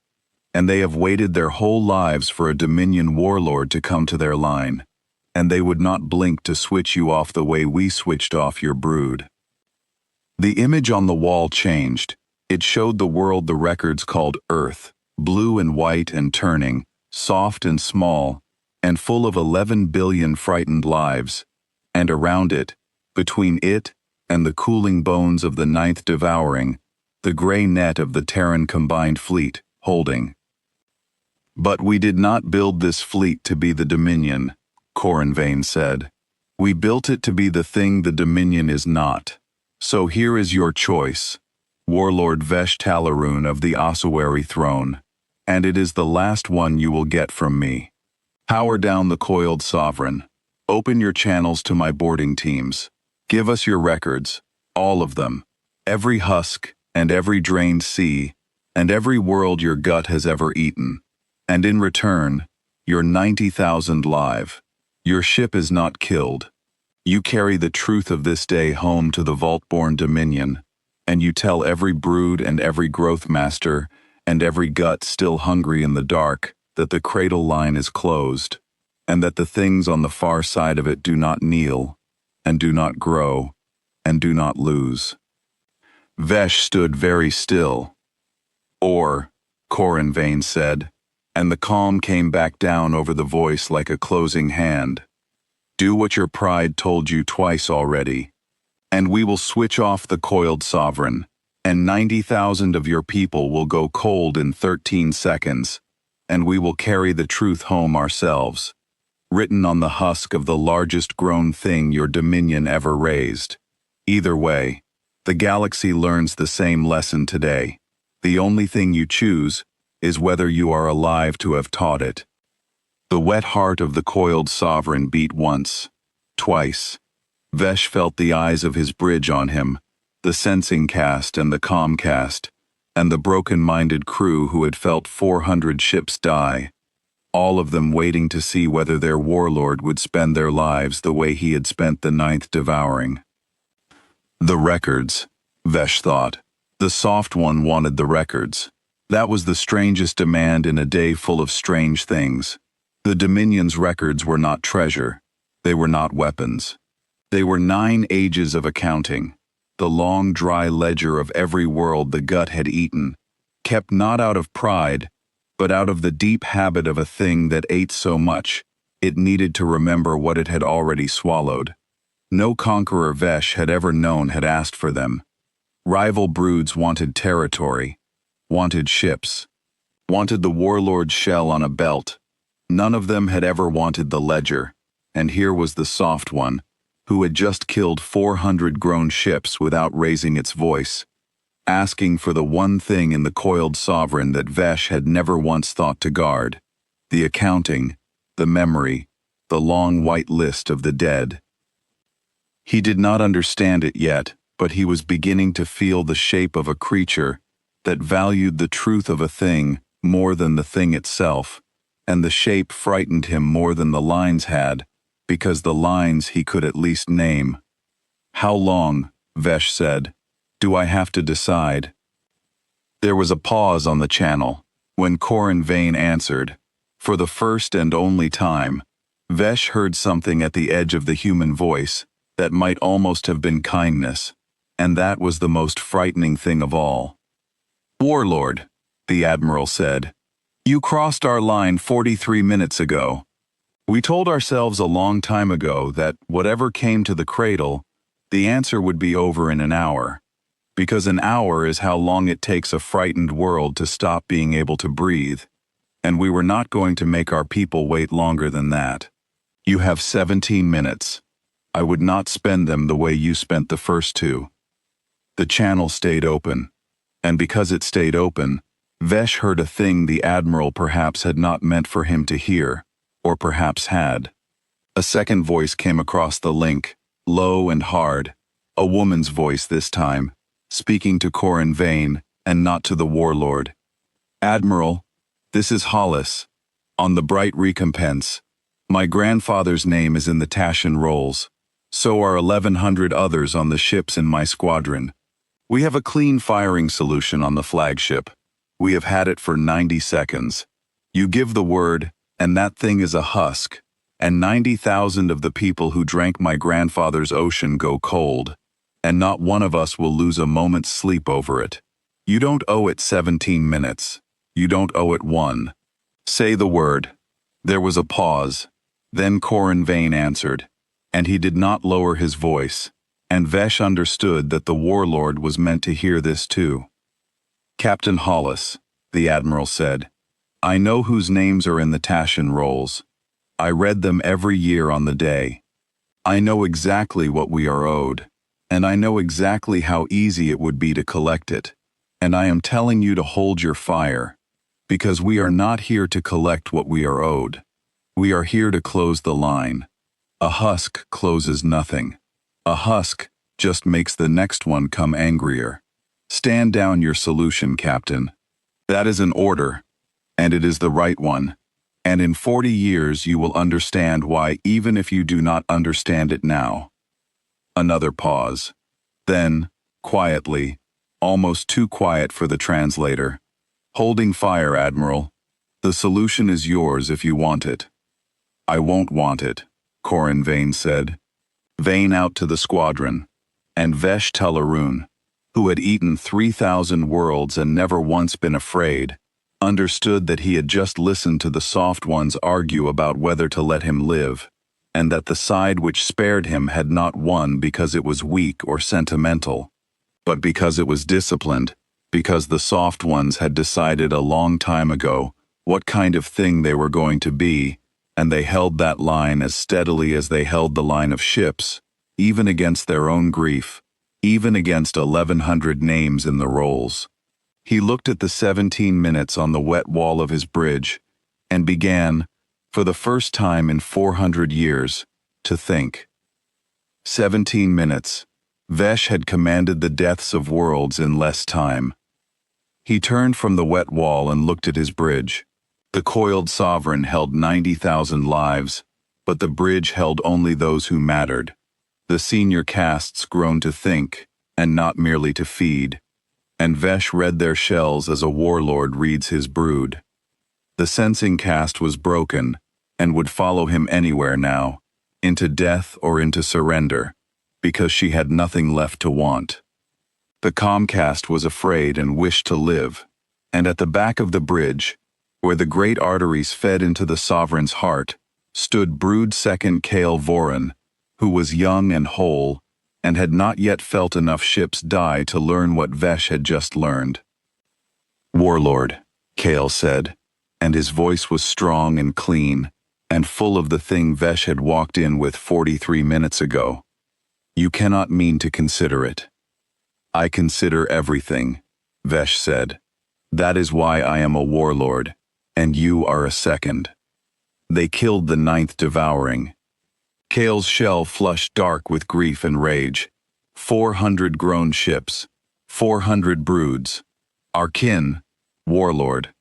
and they have waited their whole lives for a Dominion warlord to come to their line, and they would not blink to switch you off the way we switched off your brood. The image on the wall changed. It showed the world the records called Earth, blue and white and turning, soft and small, and full of 11 billion frightened lives, and around it, between it and the cooling bones of the ninth devouring, the gray net of the Terran combined fleet, holding. But we did not build this fleet to be the Dominion, Corin Vane said. We built it to be the thing the Dominion is not. So here is your choice, Warlord Vesh Talaroon of the Ossuary throne, and it is the last one you will get from me. Power down the coiled sovereign. Open your channels to my boarding teams. Give us your records, all of them, every husk and every drained sea, and every world your gut has ever eaten. And in return, your 90,000 live. Your ship is not killed. You carry the truth of this day home to the Vault-born Dominion, and you tell every brood and every growth master and every gut still hungry in the dark that the cradle line is closed, and that the things on the far side of it do not kneel, and do not grow, and do not lose. Vesh stood very still. Or, Corin Vane said, and the calm came back down over the voice like a closing hand. Do what your pride told you twice already, and we will switch off the coiled sovereign, and 90,000 of your people will go cold in 13 seconds, and we will carry the truth home ourselves, written on the husk of the largest grown thing your Dominion ever raised. Either way, the galaxy learns the same lesson today. The only thing you choose is whether you are alive to have taught it. The wet heart of the coiled sovereign beat once, twice. Vesh felt the eyes of his bridge on him, the sensing cast and the comcast, and the broken-minded crew who had felt 400 ships die, all of them waiting to see whether their warlord would spend their lives the way he had spent the ninth devouring. The records, Vesh thought. The soft one wanted the records. That was the strangest demand in a day full of strange things. The Dominion's records were not treasure. They were not weapons. They were 9 ages of accounting, the long dry ledger of every world the gut had eaten, kept not out of pride, but out of the deep habit of a thing that ate so much, it needed to remember what it had already swallowed. No conqueror Vesh had ever known had asked for them. Rival broods wanted territory, wanted ships, wanted the warlord's shell on a belt. None of them had ever wanted the ledger, and here was the soft one, who had just killed 400 grown ships without raising its voice, asking for the one thing in the coiled sovereign that Vesh had never once thought to guard, the accounting, the memory, the long white list of the dead. He did not understand it yet, but he was beginning to feel the shape of a creature that valued the truth of a thing more than the thing itself, and the shape frightened him more than the lines had, because the lines he could at least name. How long, Vesh said, do I have to decide? There was a pause on the channel, when Corin Vane answered. For the first and only time, Vesh heard something at the edge of the human voice that might almost have been kindness, and that was the most frightening thing of all. Warlord, the Admiral said, you crossed our line 43 minutes ago. We told ourselves a long time ago that whatever came to the cradle, the answer would be over in an hour, because an hour is how long it takes a frightened world to stop being able to breathe. and we were not going to make our people wait longer than that. You have 17 minutes. I would not spend them the way you spent the first two. The channel stayed open, and because it stayed open, Vesh heard a thing the Admiral perhaps had not meant for him to hear, or perhaps had. A second voice came across the link, low and hard, a woman's voice this time, speaking to Corin Vane and not to the warlord. Admiral, this is Hollis. On the bright recompense. My grandfather's name is in the Tashan rolls. So are 1,100 others on the ships in my squadron. We have a clean firing solution on the flagship. We have had it for 90 seconds. You give the word, and that thing is a husk, and 90,000 of the people who drank my grandfather's ocean go cold, and not one of us will lose a moment's sleep over it. You don't owe it 17 minutes. You don't owe it one. Say the word. There was a pause. Then Corin Vane answered, and he did not lower his voice, and Vesh understood that the warlord was meant to hear this too. Captain Hollis, the Admiral said, I know whose names are in the Tashan rolls. I read them every year on the day. I know exactly what we are owed, and I know exactly how easy it would be to collect it, and I am telling you to hold your fire, because we are not here to collect what we are owed. We are here to close the line. A husk closes nothing. A husk just makes the next one come angrier. Stand down your solution, Captain. That is an order, and it is the right one. And in 40 years you will understand why, even if you do not understand it now. Another pause. Then, quietly, almost too quiet for the translator, holding fire, Admiral. The solution is yours if you want it. I won't want it, Corin Vane said. Vane out to the squadron, and Vesh Telarun, who had eaten 3,000 worlds and never once been afraid, understood that he had just listened to the soft ones argue about whether to let him live, and that the side which spared him had not won because it was weak or sentimental, but because it was disciplined, because the soft ones had decided a long time ago what kind of thing they were going to be, and they held that line as steadily as they held the line of ships, even against their own grief, even against 1,100 names in the rolls. He looked at the 17 minutes on the wet wall of his bridge, and began, for the first time in 400 years, to think. 17 minutes. Vesh had commanded the deaths of worlds in less time. He turned from the wet wall and looked at his bridge. The coiled sovereign held 90,000 lives, but the bridge held only those who mattered. The senior castes grown to think, and not merely to feed, and Vesh read their shells as a warlord reads his brood. The sensing caste was broken, and would follow him anywhere now, into death or into surrender, because she had nothing left to want. The Comcast was afraid and wished to live, and at the back of the bridge, where the great arteries fed into the sovereign's heart, stood brood second Kale Voran, who was young and whole, and had not yet felt enough ships die to learn what Vesh had just learned. Warlord, Kale said, and his voice was strong and clean, and full of the thing Vesh had walked in with 43 minutes ago. You cannot mean to consider it. I consider everything, Vesh said. That is why I am a warlord, and you are a second. They killed the 9th devouring. Kale's shell flushed dark with grief and rage. 400 grown ships, 400 broods. Our kin, warlord.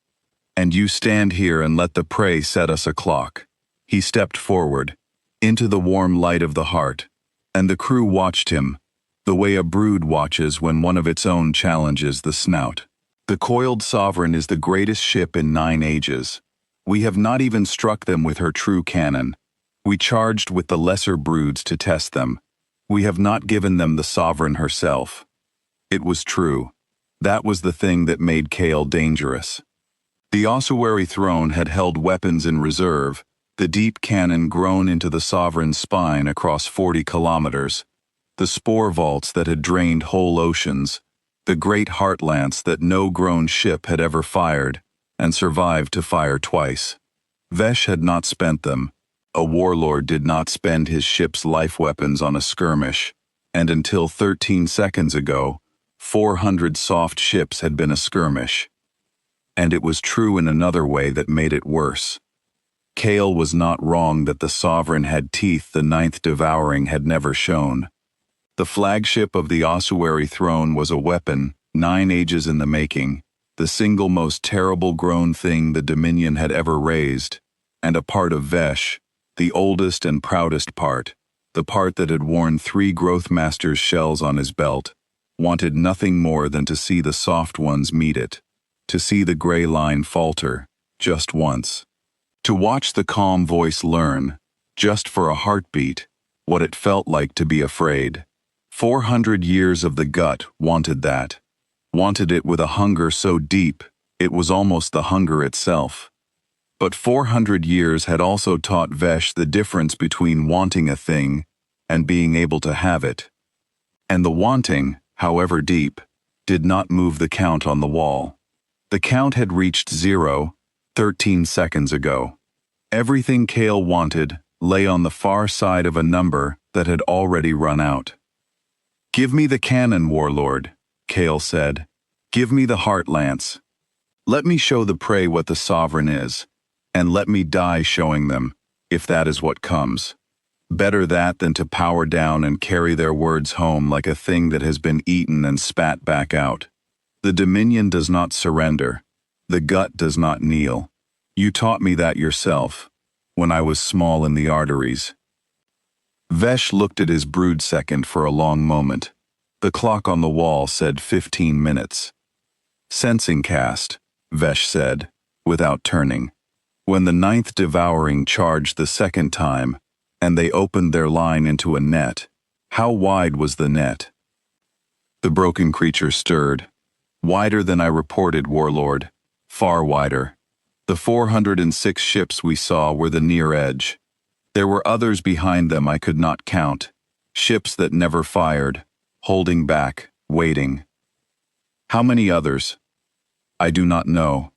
And you stand here and let the prey set us a clock. He stepped forward, into the warm light of the heart, and the crew watched him, the way a brood watches when one of its own challenges the snout. The coiled sovereign is the greatest ship in 9 ages. We have not even struck them with her true cannon. We charged with the lesser broods to test them. We have not given them the sovereign herself. It was true. That was the thing that made Kale dangerous. The ossuary throne had held weapons in reserve, the deep cannon grown into the sovereign's spine across 40 kilometers, the spore vaults that had drained whole oceans, the great heart lance that no grown ship had ever fired, and survived to fire twice. Vesh had not spent them. A warlord did not spend his ship's life weapons on a skirmish, and until 13 seconds ago, 400 soft ships had been a skirmish. And it was true in another way that made it worse. Kale was not wrong that the Sovereign had teeth the Ninth Devouring had never shown. The flagship of the ossuary throne was a weapon, 9 ages in the making, the single most terrible grown thing the Dominion had ever raised, and a part of Vesh, the oldest and proudest part, the part that had worn 3 Growth Master's shells on his belt, wanted nothing more than to see the soft ones meet it, to see the gray line falter, just once. To watch the calm voice learn, just for a heartbeat, what it felt like to be afraid. 400 years of the gut wanted that. Wanted it with a hunger so deep, it was almost the hunger itself. But 400 years had also taught Vesh the difference between wanting a thing and being able to have it. And the wanting, however deep, did not move the count on the wall. The count had reached 0, 13 seconds ago. Everything Kale wanted lay on the far side of a number that had already run out. "Give me the cannon, warlord," Kale said. "Give me the heart lance. Let me show the prey what the Sovereign is, and let me die showing them, if that is what comes. Better that than to power down and carry their words home like a thing that has been eaten and spat back out. The Dominion does not surrender. The gut does not kneel. You taught me that yourself, when I was small in the arteries." Vesh looked at his brood second for a long moment. The clock on the wall said 15 minutes. "Sensing cast," Vesh said, without turning. When the Ninth Devouring charged the second time, and they opened their line into a net, how wide was the net? The broken creature stirred. "Wider than I reported, warlord. Far wider. The 406 ships we saw were the near edge. There were others behind them I could not count, ships that never fired, holding back, waiting. How many others? I do not know.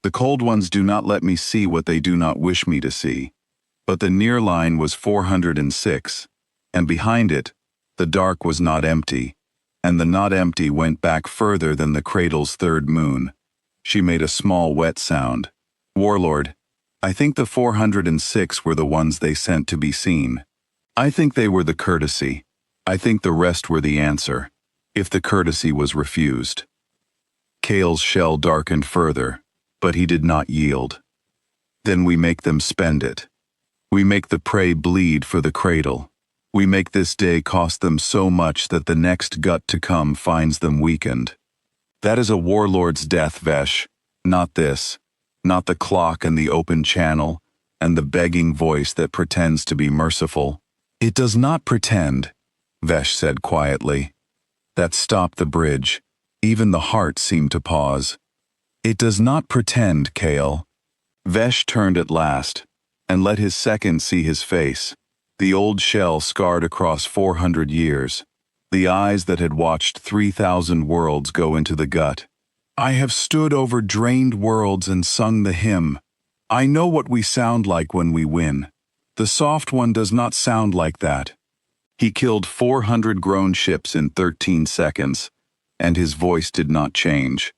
The cold ones do not let me see what they do not wish me to see. But the near line was 406, and behind it, the dark was not empty, and the not empty went back further than the cradle's third moon." She made a small wet sound. "Warlord, I think the 406 were the ones they sent to be seen. I think they were the courtesy. I think the rest were the answer, if the courtesy was refused." Kale's shell darkened further, but he did not yield. "Then we make them spend it. We make the prey bleed for the cradle. We make this day cost them so much that the next gut to come finds them weakened. That is a warlord's death, Vesh, not this. Not the clock and the open channel, and the begging voice that pretends to be merciful." "It does not pretend," Vesh said quietly. That stopped the bridge. Even the heart seemed to pause. "It does not pretend, Kale." Vesh turned at last, and let his second see his face, the old shell scarred across 400 years, the eyes that had watched 3,000 worlds go into the gut. "I have stood over drained worlds and sung the hymn. I know what we sound like when we win. The soft one does not sound like that." He killed 400 grown ships in 13 seconds, and his voice did not change.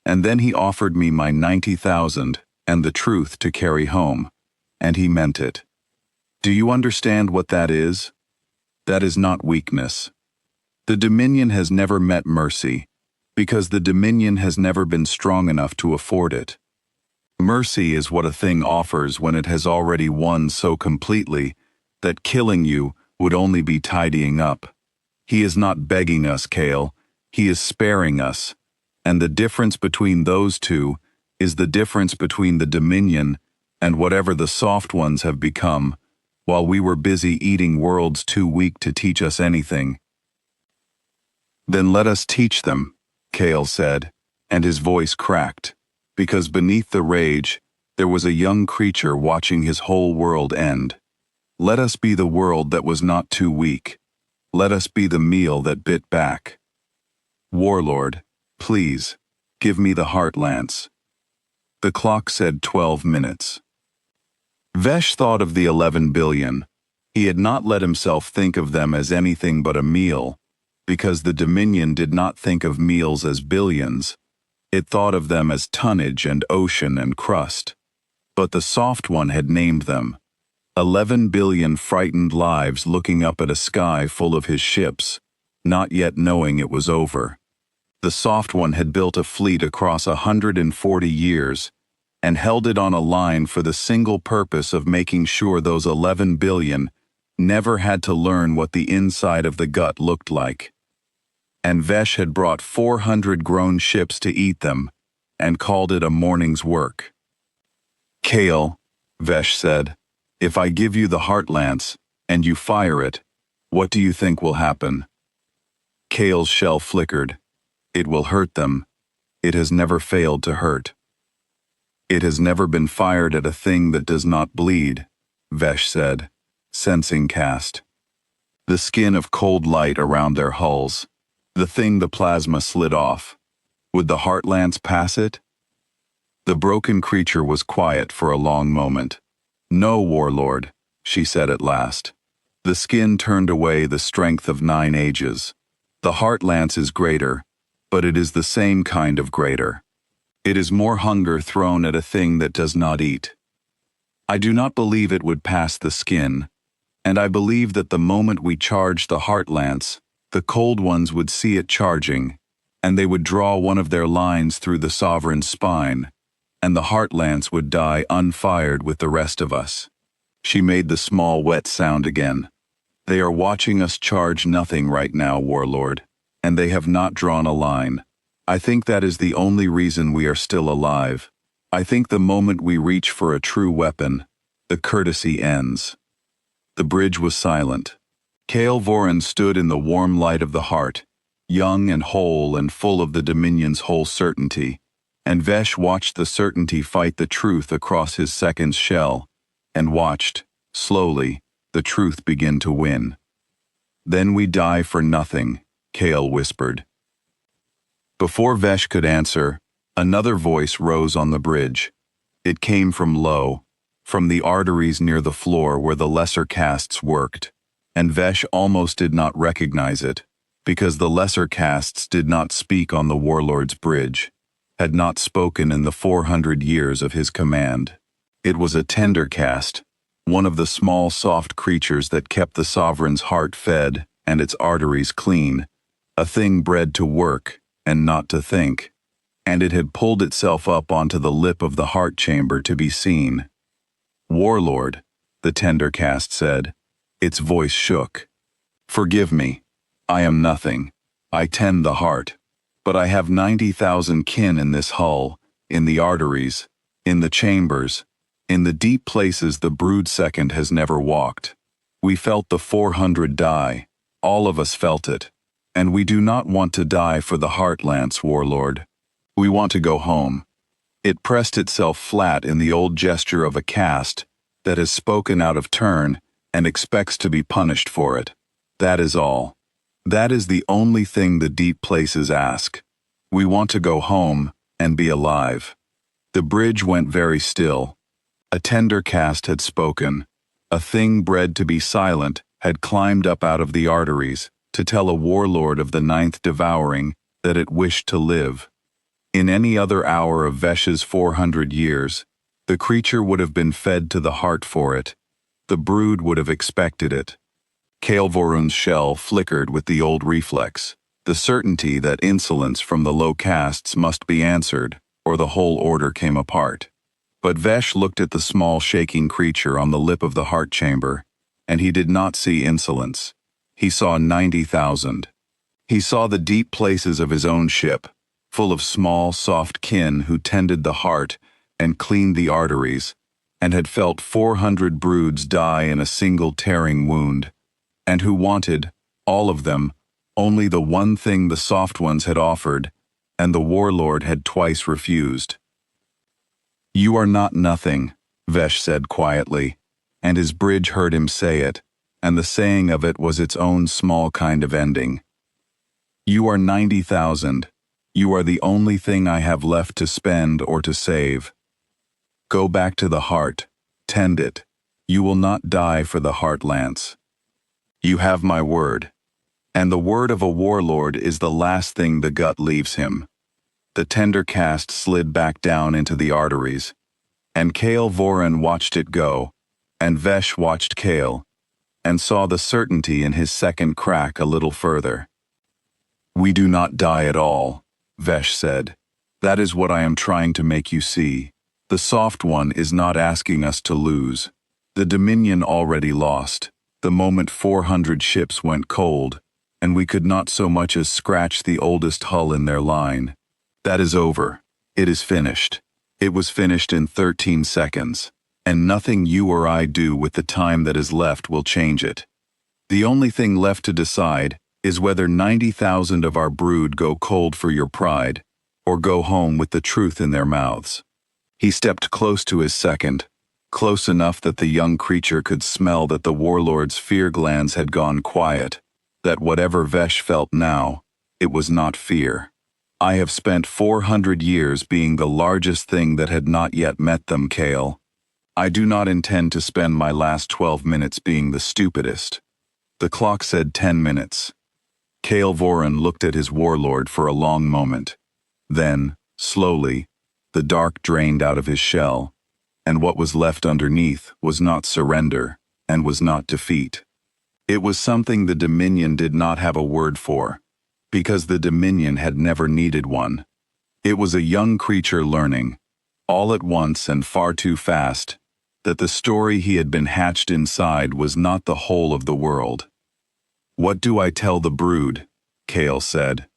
And then he offered me my 90,000 and the truth to carry home, and he meant it. Do you understand what that is? That is not weakness. The Dominion has never met mercy, because the Dominion has never been strong enough to afford it. Mercy is what a thing offers when it has already won so completely that killing you would only be tidying up. He is not begging us, Kale. He is sparing us. And the difference between those two is the difference between the Dominion and whatever the soft ones have become, while we were busy eating worlds too weak to teach us anything. "Then let us teach them," Kale said, and his voice cracked, because beneath the rage, there was a young creature watching his whole world end. "Let us be the world that was not too weak. Let us be the meal that bit back. Warlord, please, give me the heart lance." The clock said 12 minutes. Vesh thought of the 11 billion. He had not let himself think of them as anything but a meal, because the Dominion did not think of meals as billions. It thought of them as tonnage and ocean and crust. But the soft one had named them. 11 billion frightened lives looking up at a sky full of his ships, not yet knowing it was over. The soft one had built a fleet across 140 years, and held it on a line for the single purpose of making sure those 11 billion never had to learn what the inside of the gut looked like. And Vesh had brought 400 grown ships to eat them, and called it a morning's work. "Kale," Vesh said, "if I give you the heart lance, and you fire it, what do you think will happen?" Kale's shell flickered. "It will hurt them. It has never failed to hurt." "It has never been fired at a thing that does not bleed," Vesh said, sensing cast. The skin of cold light around their hulls. The thing the plasma slid off. Would the heart lance pass it? The broken creature was quiet for a long moment. "No, Warlord," she said at last. The skin turned away the strength of 9 ages. "The heart lance is greater, but it is the same kind of greater. It is more hunger thrown at a thing that does not eat. I do not believe it would pass the skin, and I believe that the moment we charge the heart lance, the cold ones would see it charging, and they would draw one of their lines through the sovereign's spine, and the heart lance would die unfired with the rest of us." She made the small wet sound again. "They are watching us charge nothing right now, Warlord, and they have not drawn a line. I think that is the only reason we are still alive. I think the moment we reach for a true weapon, the courtesy ends." The bridge was silent. Kale Voran stood in the warm light of the heart, young and whole and full of the Dominion's whole certainty, and Vesh watched the certainty fight the truth across his second's shell, and watched, slowly, the truth begin to win. "Then we die for nothing," Kale whispered. Before Vesh could answer, another voice rose on the bridge. It came from low, from the arteries near the floor where the lesser castes worked, and Vesh almost did not recognize it, because the lesser castes did not speak on the Warlord's bridge, had not spoken in the 400 years of his command. It was a tender caste, one of the small soft creatures that kept the sovereign's heart fed and its arteries clean, a thing bred to work and not to think, and it had pulled itself up onto the lip of the heart chamber to be seen. "Warlord," the tender caste said. Its voice shook. "Forgive me. I am nothing. I tend the heart. But I have 90,000 kin in this hull, in the arteries, in the chambers, in the deep places the brood second has never walked. We felt the 400 die. All of us felt it. And we do not want to die for the heart lance, Warlord. We want to go home." It pressed itself flat in the old gesture of a caste that has spoken out of turn and expects to be punished for it. That is all. That is the only thing the deep places ask. We want to go home and be alive. The bridge went very still. A tender caste had spoken. A thing bred to be silent had climbed up out of the arteries to tell a warlord of the 9th devouring that it wished to live. In any other hour of Vesh's 400 years, the creature would have been fed to the heart for it. The brood would have expected it. Kale Vorun's shell flickered with the old reflex, the certainty that insolence from the low castes must be answered, or the whole order came apart. But Vesh looked at the small shaking creature on the lip of the heart chamber, and he did not see insolence. He saw 90,000. He saw the deep places of his own ship, full of small, soft kin who tended the heart and cleaned the arteries, and had felt 400 broods die in a single tearing wound, and who wanted, all of them, only the one thing the soft ones had offered, and the warlord had twice refused. "You are not nothing," Vesh said quietly, and his bridge heard him say it, and the saying of it was its own small kind of ending. "You are 90,000. You are the only thing I have left to spend or to save. Go back to the heart. Tend it. You will not die for the heart lance. You have my word. And the word of a warlord is the last thing the gut leaves him. The tender cast slid back down into the arteries, and Kale Voran watched it go, and Vesh watched Kale, and saw the certainty in his second crack a little further. We do not die at all, Vesh said. That is what I am trying to make you see. The soft one is not asking us to lose. The Dominion already lost, the moment 400 ships went cold, and we could not so much as scratch the oldest hull in their line. That is over. It is finished. It was finished in 13 seconds, and nothing you or I do with the time that is left will change it. The only thing left to decide is whether 90,000 of our brood go cold for your pride, or go home with the truth in their mouths. He stepped close to his second, close enough that the young creature could smell that the warlord's fear glands had gone quiet, that whatever Vesh felt now, it was not fear. I have spent 400 years being the largest thing that had not yet met them, Kale. I do not intend to spend my last 12 minutes being the stupidest. The clock said 10 minutes. Kale Voran looked at his warlord for a long moment. Then, slowly, the dark drained out of his shell, and what was left underneath was not surrender, and was not defeat. It was something the Dominion did not have a word for, because the Dominion had never needed one. It was a young creature learning, all at once and far too fast, that the story he had been hatched inside was not the whole of the world. What do I tell the brood? Kale said.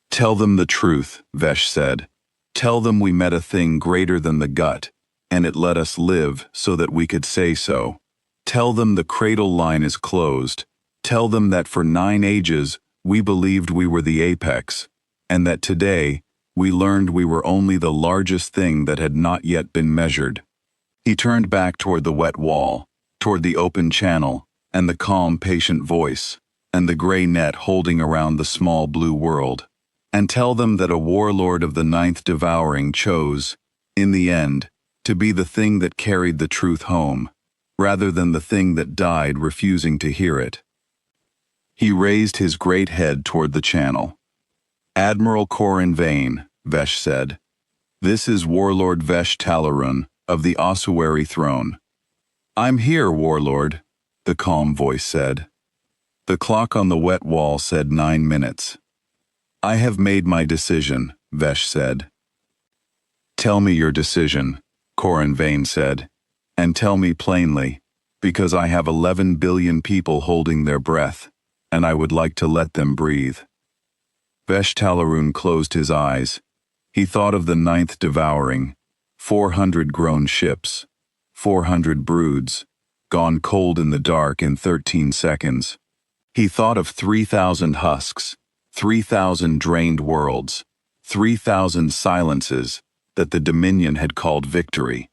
Tell them the truth, Vesh said. Tell them we met a thing greater than the gut, and it let us live so that we could say so. Tell them the cradle line is closed. Tell them that for 9 ages we believed we were the apex, and that today we learned we were only the largest thing that had not yet been measured. He turned back toward the wet wall, toward the open channel, and the calm, patient voice, and the gray net holding around the small blue world. And tell them that a warlord of the 9th devouring chose, in the end, to be the thing that carried the truth home, rather than the thing that died refusing to hear it. He raised his great head toward the channel. Admiral Corin Vane, Vesh said. This is Warlord Vesh Talarun of the Ossuary Throne. I'm here, Warlord, the calm voice said. The clock on the wet wall said 9 minutes. I have made my decision, Vesh said. Tell me your decision, Corin Vane said, and tell me plainly, because I have 11 billion people holding their breath, and I would like to let them breathe. Vesh Talarun closed his eyes. He thought of the 9th devouring, 400 grown ships, 400 broods, gone cold in the dark in 13 seconds. He thought of 3,000 husks, 3,000 drained worlds, 3,000 silences that the Dominion had called victory.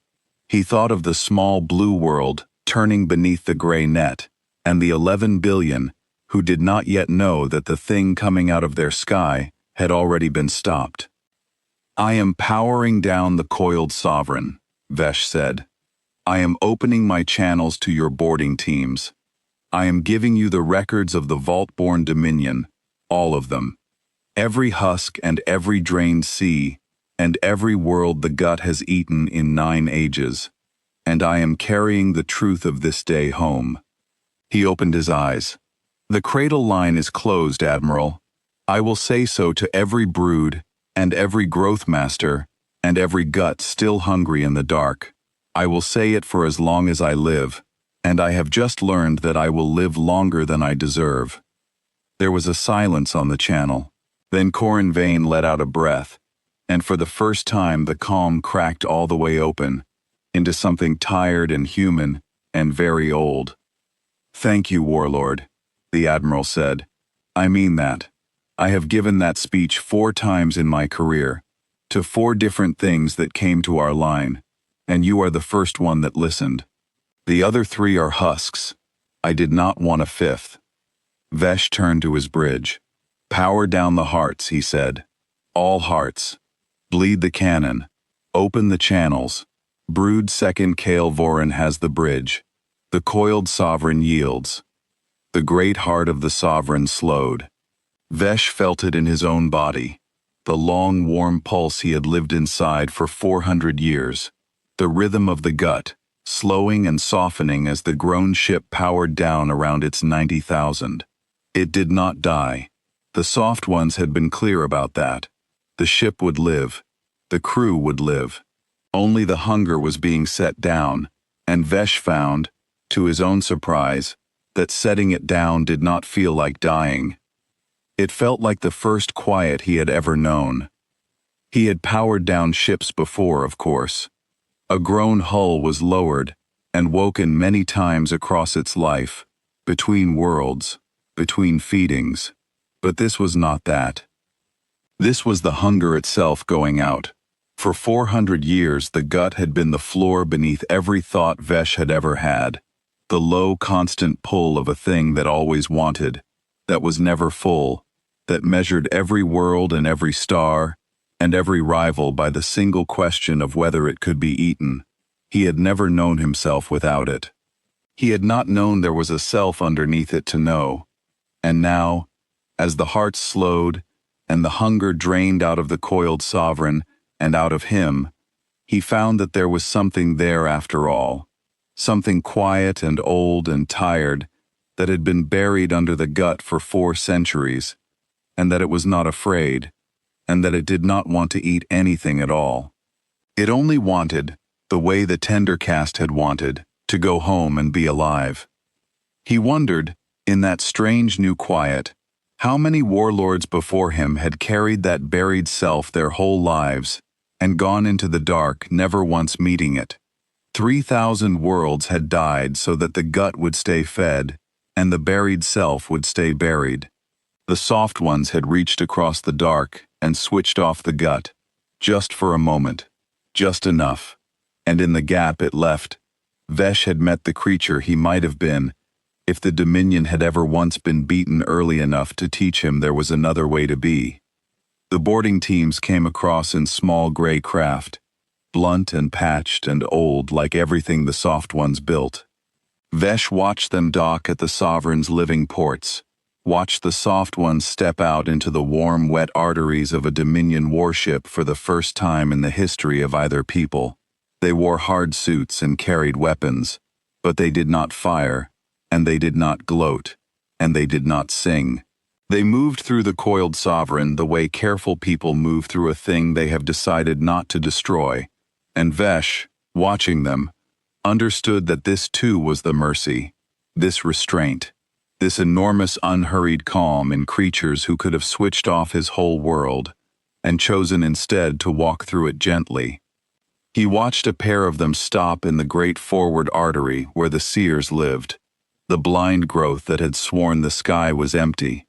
He thought of the small blue world turning beneath the gray net, and the 11 billion who did not yet know that the thing coming out of their sky had already been stopped. I am powering down the coiled sovereign, Vesh said. I am opening my channels to your boarding teams. I am giving you the records of the vault-born Dominion, all of them. Every husk and every drained sea, and every world the gut has eaten in 9 ages. And I am carrying the truth of this day home. He opened his eyes. The cradle line is closed, Admiral. I will say so to every brood, and every growth master, and every gut still hungry in the dark. I will say it for as long as I live, and I have just learned that I will live longer than I deserve. There was a silence on the channel. Then Corin Vane let out a breath, and for the first time the calm cracked all the way open, into something tired and human, and very old. Thank you, Warlord, the Admiral said. I mean that. I have given that speech 4 times in my career, to 4 different things that came to our line, and you are the first one that listened. The other 3 are husks. I did not want a 5th. Vesh turned to his bridge. Power down the hearts, he said. All hearts. Bleed the cannon. Open the channels. Brood second Kale Voran has the bridge. The coiled sovereign yields. The great heart of the sovereign slowed. Vesh felt it in his own body. The long, warm pulse he had lived inside for 400 years. The rhythm of the gut, slowing and softening as the grown ship powered down around its 90,000. It did not die. The soft ones had been clear about that. The ship would live. The crew would live. Only the hunger was being set down, and Vesh found, to his own surprise, that setting it down did not feel like dying. It felt like the first quiet he had ever known. He had powered down ships before, of course. A grown hull was lowered and woken many times across its life, between worlds, between feedings. But this was not that. This was the hunger itself going out. For 400 years the gut had been the floor beneath every thought Vesh had ever had. The low, constant pull of a thing that always wanted, that was never full, that measured every world and every star, and every rival by the single question of whether it could be eaten. He had never known himself without it. He had not known there was a self underneath it to know. And now, as the heart slowed, and the hunger drained out of the coiled sovereign and out of him, he found that there was something there after all. Something quiet and old and tired that had been buried under the gut for 4 centuries, and that it was not afraid, and that it did not want to eat anything at all. It only wanted, the way the Tendercast had wanted, to go home and be alive. He wondered, in that strange new quiet, how many warlords before him had carried that buried self their whole lives, and gone into the dark, never once meeting it. 3,000 worlds had died so that the gut would stay fed, and the buried self would stay buried. The soft ones had reached across the dark and switched off the gut, just for a moment, just enough, and in the gap it left, Vesh had met the creature he might have been, if the Dominion had ever once been beaten early enough to teach him there was another way to be. The boarding teams came across in small gray craft, blunt and patched and old like everything the soft ones built. Vesh watched them dock at the Sovereign's living ports, watched the soft ones step out into the warm, wet arteries of a Dominion warship for the first time in the history of either people. They wore hard suits and carried weapons, but they did not fire, and they did not gloat, and they did not sing. They moved through the coiled sovereign the way careful people move through a thing they have decided not to destroy. And Vesh, watching them, understood that this too was the mercy, this restraint, this enormous unhurried calm in creatures who could have switched off his whole world, and chosen instead to walk through it gently. He watched a pair of them stop in the great forward artery where the seers lived, the blind growth that had sworn the sky was empty.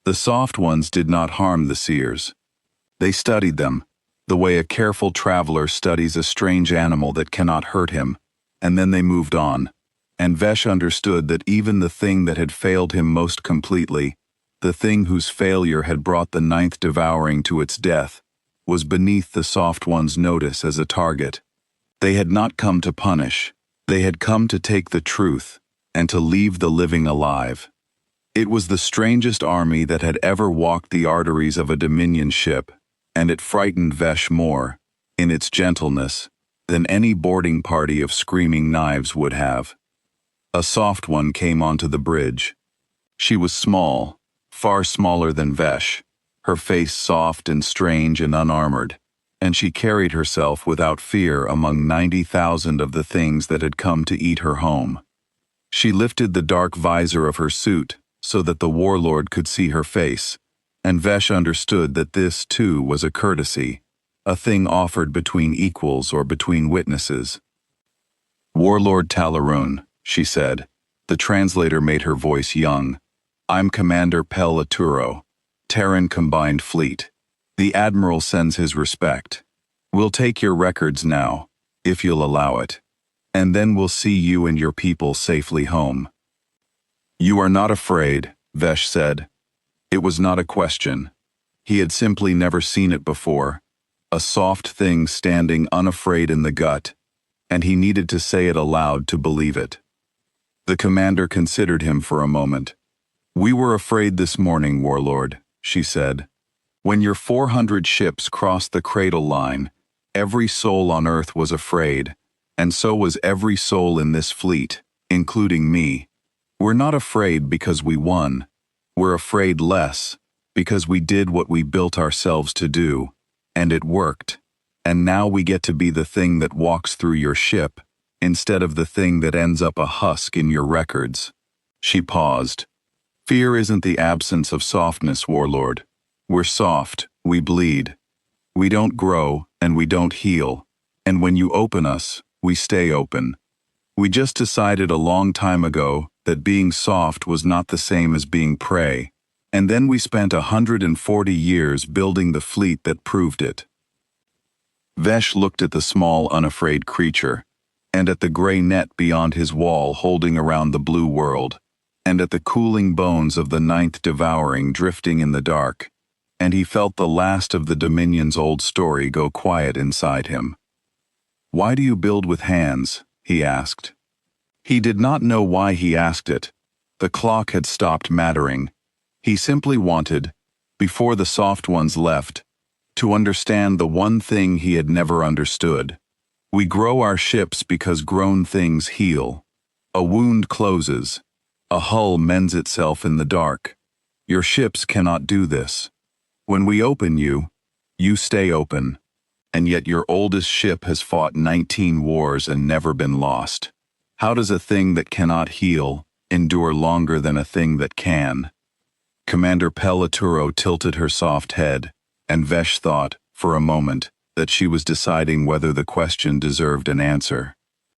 The soft ones did not harm the seers. They studied them, the way a careful traveler studies a strange animal that cannot hurt him, and then they moved on, and Vesh understood that even the thing that had failed him most completely, the thing whose failure had brought the 9th devouring to its death, was beneath the soft one's notice as a target. They had not come to punish, they had come to take the truth, and to leave the living alive. It was the strangest army that had ever walked the arteries of a Dominion ship, and it frightened Vesh more, in its gentleness, than any boarding party of screaming knives would have. A soft one came onto the bridge. She was small, far smaller than Vesh, her face soft and strange and unarmored, and she carried herself without fear among 90,000 of the things that had come to eat her home. She lifted the dark visor of her suit so that the warlord could see her face, and Vesh understood that this, too, was a courtesy, a thing offered between equals or between witnesses. "Warlord Talaroon," she said. The translator made her voice young. "I'm Commander Pel Aturo, Terran Combined Fleet. The Admiral sends his respect. We'll take your records now, if you'll allow it, and then we'll see you and your people safely home." "You are not afraid," Vesh said. It was not a question. He had simply never seen it before. A soft thing standing unafraid in the gut, and he needed to say it aloud to believe it. The commander considered him for a moment. "We were afraid this morning, Warlord," she said. "When your 400 ships crossed the cradle line, every soul on Earth was afraid, and so was every soul in this fleet, including me. We're not afraid because we won. We're afraid less because we did what we built ourselves to do, and it worked. And now we get to be the thing that walks through your ship, instead of the thing that ends up a husk in your records." She paused. "Fear isn't the absence of softness, Warlord. We're soft, we bleed. We don't grow, and we don't heal. And when you open us, we stay open. We just decided a long time ago that being soft was not the same as being prey. And then we spent 140 years building the fleet that proved it." Vesh looked at the small, unafraid creature, and at the gray net beyond his wall holding around the blue world, and at the cooling bones of the ninth devouring drifting in the dark, and he felt the last of the Dominion's old story go quiet inside him. "Why do you build with hands?" he asked. He did not know why he asked it. The clock had stopped mattering. He simply wanted, before the soft ones left, to understand the one thing he had never understood. We grow our ships because grown things heal. A wound closes. A hull mends itself in the dark. Your ships cannot do this. When we open you, you stay open. And yet your oldest ship has fought 19 wars and never been lost. How does a thing that cannot heal endure longer than a thing that can? Commander Pellaturo tilted her soft head, and Vesh thought, for a moment, that she was deciding whether the question deserved an answer.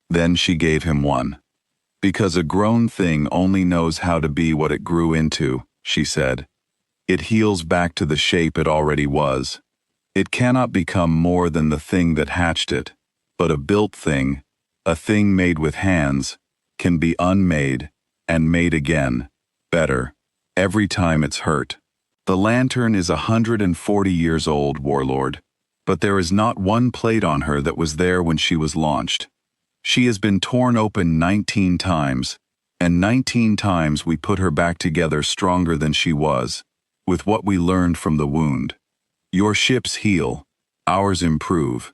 Then she gave him one. "Because a grown thing only knows how to be what it grew into," she said. "It heals back to the shape it already was. It cannot become more than the thing that hatched it, but a built thing, a thing made with hands, can be unmade and made again, better, every time it's hurt. The lantern is 140 years old, Warlord, but there is not one plate on her that was there when she was launched. She has been torn open 19 times, and 19 times we put her back together stronger than she was, with what we learned from the wound. Your ships heal, ours improve.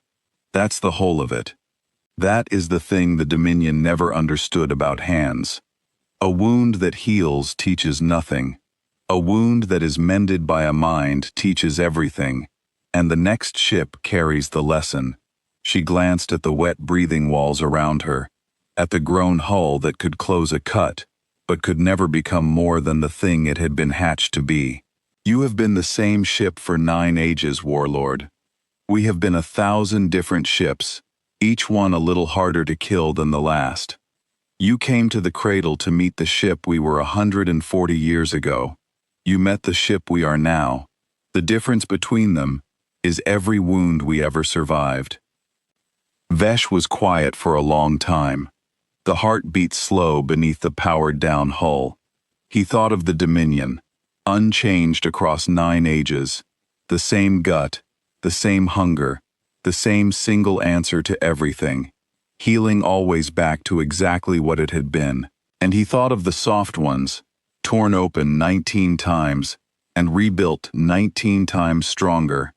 That's the whole of it. That is the thing the Dominion never understood about hands. A wound that heals teaches nothing. A wound that is mended by a mind teaches everything, and the next ship carries the lesson." She glanced at the wet breathing walls around her, at the grown hull that could close a cut, but could never become more than the thing it had been hatched to be. "You have been the same ship for 9 ages, Warlord. We have been 1,000 different ships, each one a little harder to kill than the last. You came to the cradle to meet the ship we were 140 years ago. You met the ship we are now. The difference between them is every wound we ever survived." Vesh was quiet for a long time. The heart beat slow beneath the powered-down hull. He thought of the Dominion, unchanged across 9 ages, the same gut, the same hunger, the same single answer to everything, healing always back to exactly what it had been. And he thought of the soft ones, torn open 19 times and rebuilt 19 times stronger,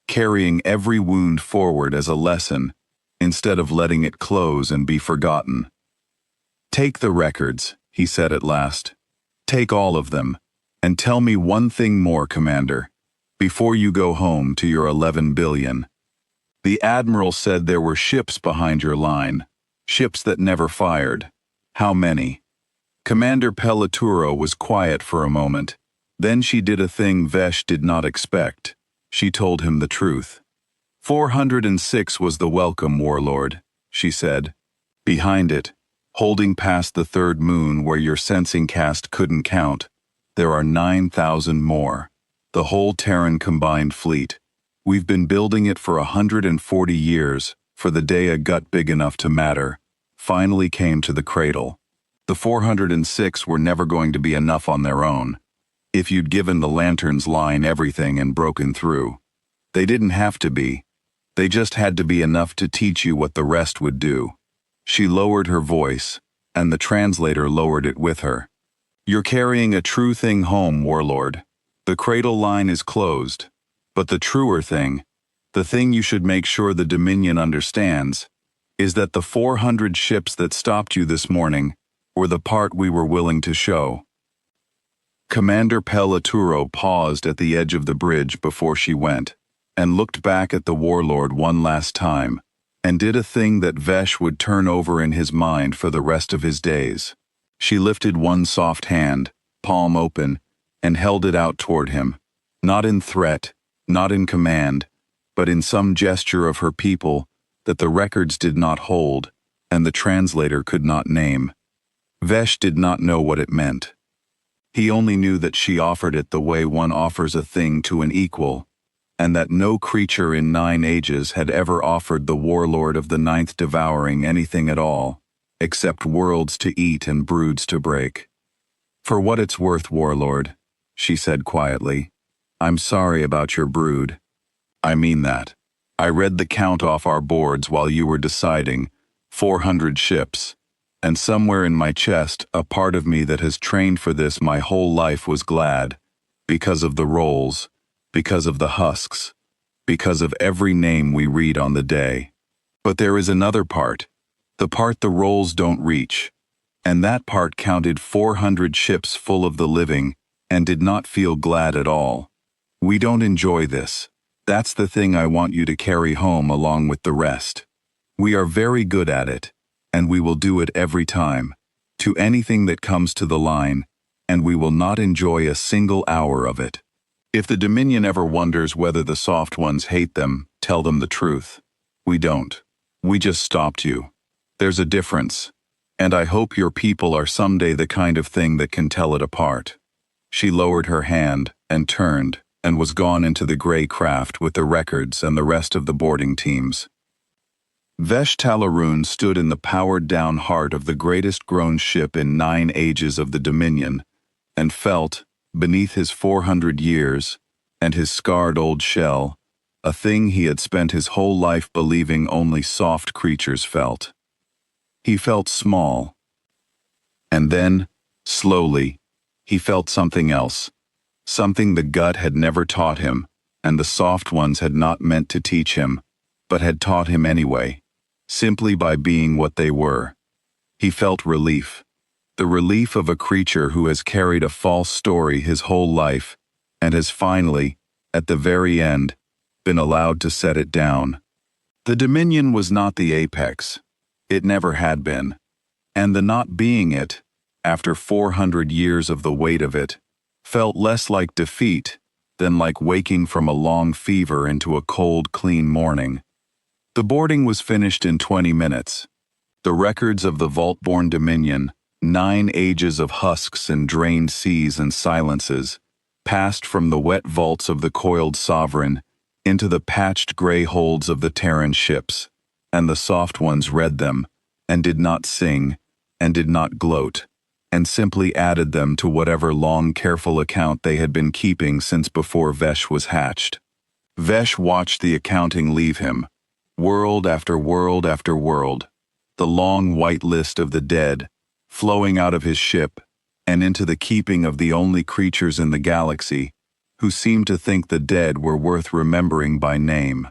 carrying every wound forward as a lesson, instead of letting it close and be forgotten. "Take the records," he said at last. "Take all of them, and tell me one thing more, Commander, before you go home to your 11 billion. The Admiral said there were ships behind your line, ships that never fired. How many?" Commander Pellaturo was quiet for a moment. Then she did a thing Vesh did not expect. She told him the truth. 406 was the welcome, Warlord, she said. Behind it, holding past the third moon where your sensing cast couldn't count, there are 9,000 more. The whole Terran combined fleet. We've been building it for 140 years, for the day a gut big enough to matter finally came to the cradle. The 406 were never going to be enough on their own. If you'd given the Lantern's line everything and broken through. They didn't have to be. They just had to be enough to teach you what the rest would do. She lowered her voice, and the translator lowered it with her. "You're carrying a true thing home, Warlord. The cradle line is closed. But the truer thing, the thing you should make sure the Dominion understands, is that the 400 ships that stopped you this morning were the part we were willing to show." Commander Pellaturo paused at the edge of the bridge before she went, and looked back at the Warlord one last time, and did a thing that Vesh would turn over in his mind for the rest of his days. She lifted one soft hand, palm open, and held it out toward him, not in threat, not in command, but in some gesture of her people that the records did not hold and the translator could not name. Vesh did not know what it meant. He only knew that she offered it the way one offers a thing to an equal, and that no creature in 9 ages had ever offered the Warlord of the 9th Devouring anything at all, except worlds to eat and broods to break. "For what it's worth, Warlord," she said quietly, "I'm sorry about your brood. I mean that. I read the count off our boards while you were deciding, 400 ships, and somewhere in my chest a part of me that has trained for this my whole life was glad, because of the rolls, because of the husks, because of every name we read on the day. But there is another part, the part the rolls don't reach, and that part counted 400 ships full of the living and did not feel glad at all. We don't enjoy this. That's the thing I want you to carry home along with the rest. We are very good at it, and we will do it every time, to anything that comes to the line, and we will not enjoy a single hour of it. If the Dominion ever wonders whether the soft ones hate them, tell them the truth. We don't. We just stopped you. There's a difference, and I hope your people are someday the kind of thing that can tell it apart." She lowered her hand and turned and was gone into the gray craft with the records and the rest of the boarding teams. Vesh Talaroon stood in the powered-down heart of the greatest grown ship in 9 ages of the Dominion, and felt, beneath his 400 years and his scarred old shell, a thing he had spent his whole life believing only soft creatures felt. He felt small. And then, slowly, he felt something else, something the gut had never taught him, and the soft ones had not meant to teach him, but had taught him anyway, simply by being what they were. He felt relief, the relief of a creature who has carried a false story his whole life, and has finally, at the very end, been allowed to set it down. The Dominion was not the apex. It never had been. And the not being it, after 400 years of the weight of it, felt less like defeat than like waking from a long fever into a cold, clean morning. The boarding was finished in 20 minutes. The records of the Vault-born Dominion, 9 ages of husks and drained seas and silences, passed from the wet vaults of the coiled sovereign into the patched gray holds of the Terran ships, and the soft ones read them, and did not sing, and did not gloat, and simply added them to whatever long, careful account they had been keeping since before Vesh was hatched. Vesh watched the accounting leave him, world after world after world, the long white list of the dead, flowing out of his ship, and into the keeping of the only creatures in the galaxy, who seemed to think the dead were worth remembering by name.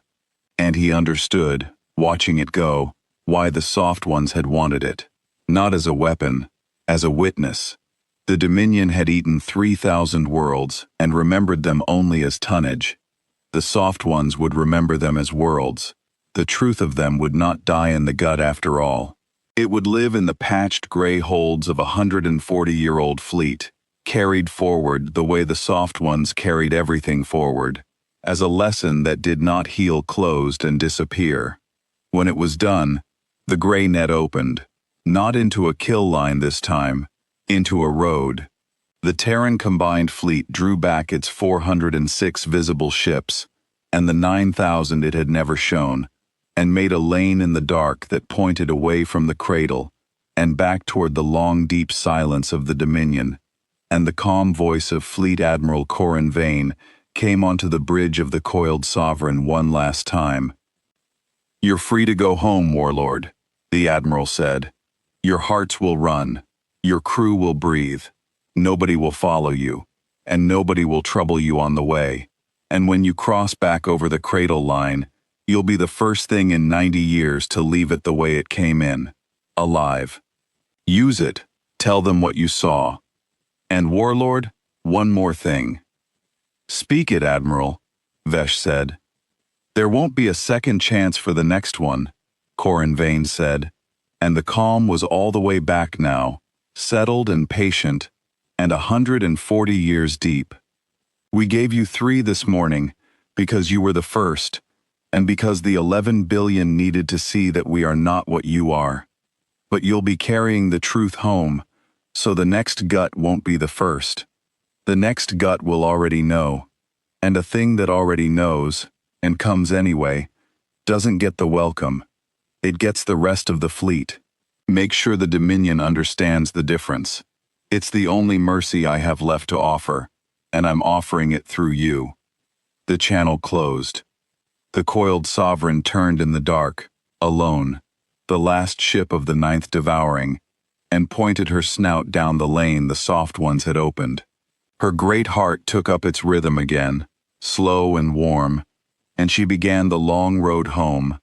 And he understood, watching it go, why the soft ones had wanted it. Not as a weapon, as a witness. The Dominion had eaten 3,000 worlds and remembered them only as tonnage. The soft ones would remember them as worlds. The truth of them would not die in the gut after all. It would live in the patched gray holds of a 140-year-old fleet, carried forward the way the soft ones carried everything forward, as a lesson that did not heal closed and disappear. When it was done, the gray net opened, not into a kill line this time, into a road. The Terran combined fleet drew back its 406 visible ships, and the 9,000 it had never shown, and made a lane in the dark that pointed away from the cradle, and back toward the long deep silence of the Dominion, and the calm voice of Fleet Admiral Corin Vane came onto the bridge of the coiled sovereign one last time. "You're free to go home, Warlord. the Admiral said. Your hearts will run, your crew will breathe, nobody will follow you, and nobody will trouble you on the way. And when you cross back over the cradle line, you'll be the first thing in 90 years to leave it the way it came in, alive. Use it, tell them what you saw. And Warlord, one more thing. Speak it, Admiral, Vesh said. There won't be a second chance for the next one, Corin Vane said, and the calm was all the way back now, settled and patient, and 140 years deep. We gave you 3 this morning because you were the first, and because the 11 billion needed to see that we are not what you are. But you'll be carrying the truth home, so the next gut won't be the first. The next gut will already know, and a thing that already knows, and comes anyway, doesn't get the welcome. It gets the rest of the fleet. Make sure the Dominion understands the difference. It's the only mercy I have left to offer, and I'm offering it through you. The channel closed. The coiled sovereign turned in the dark, alone, the last ship of the 9th devouring, and pointed her snout down the lane the soft ones had opened. Her great heart took up its rhythm again, slow and warm, and she began the long road home,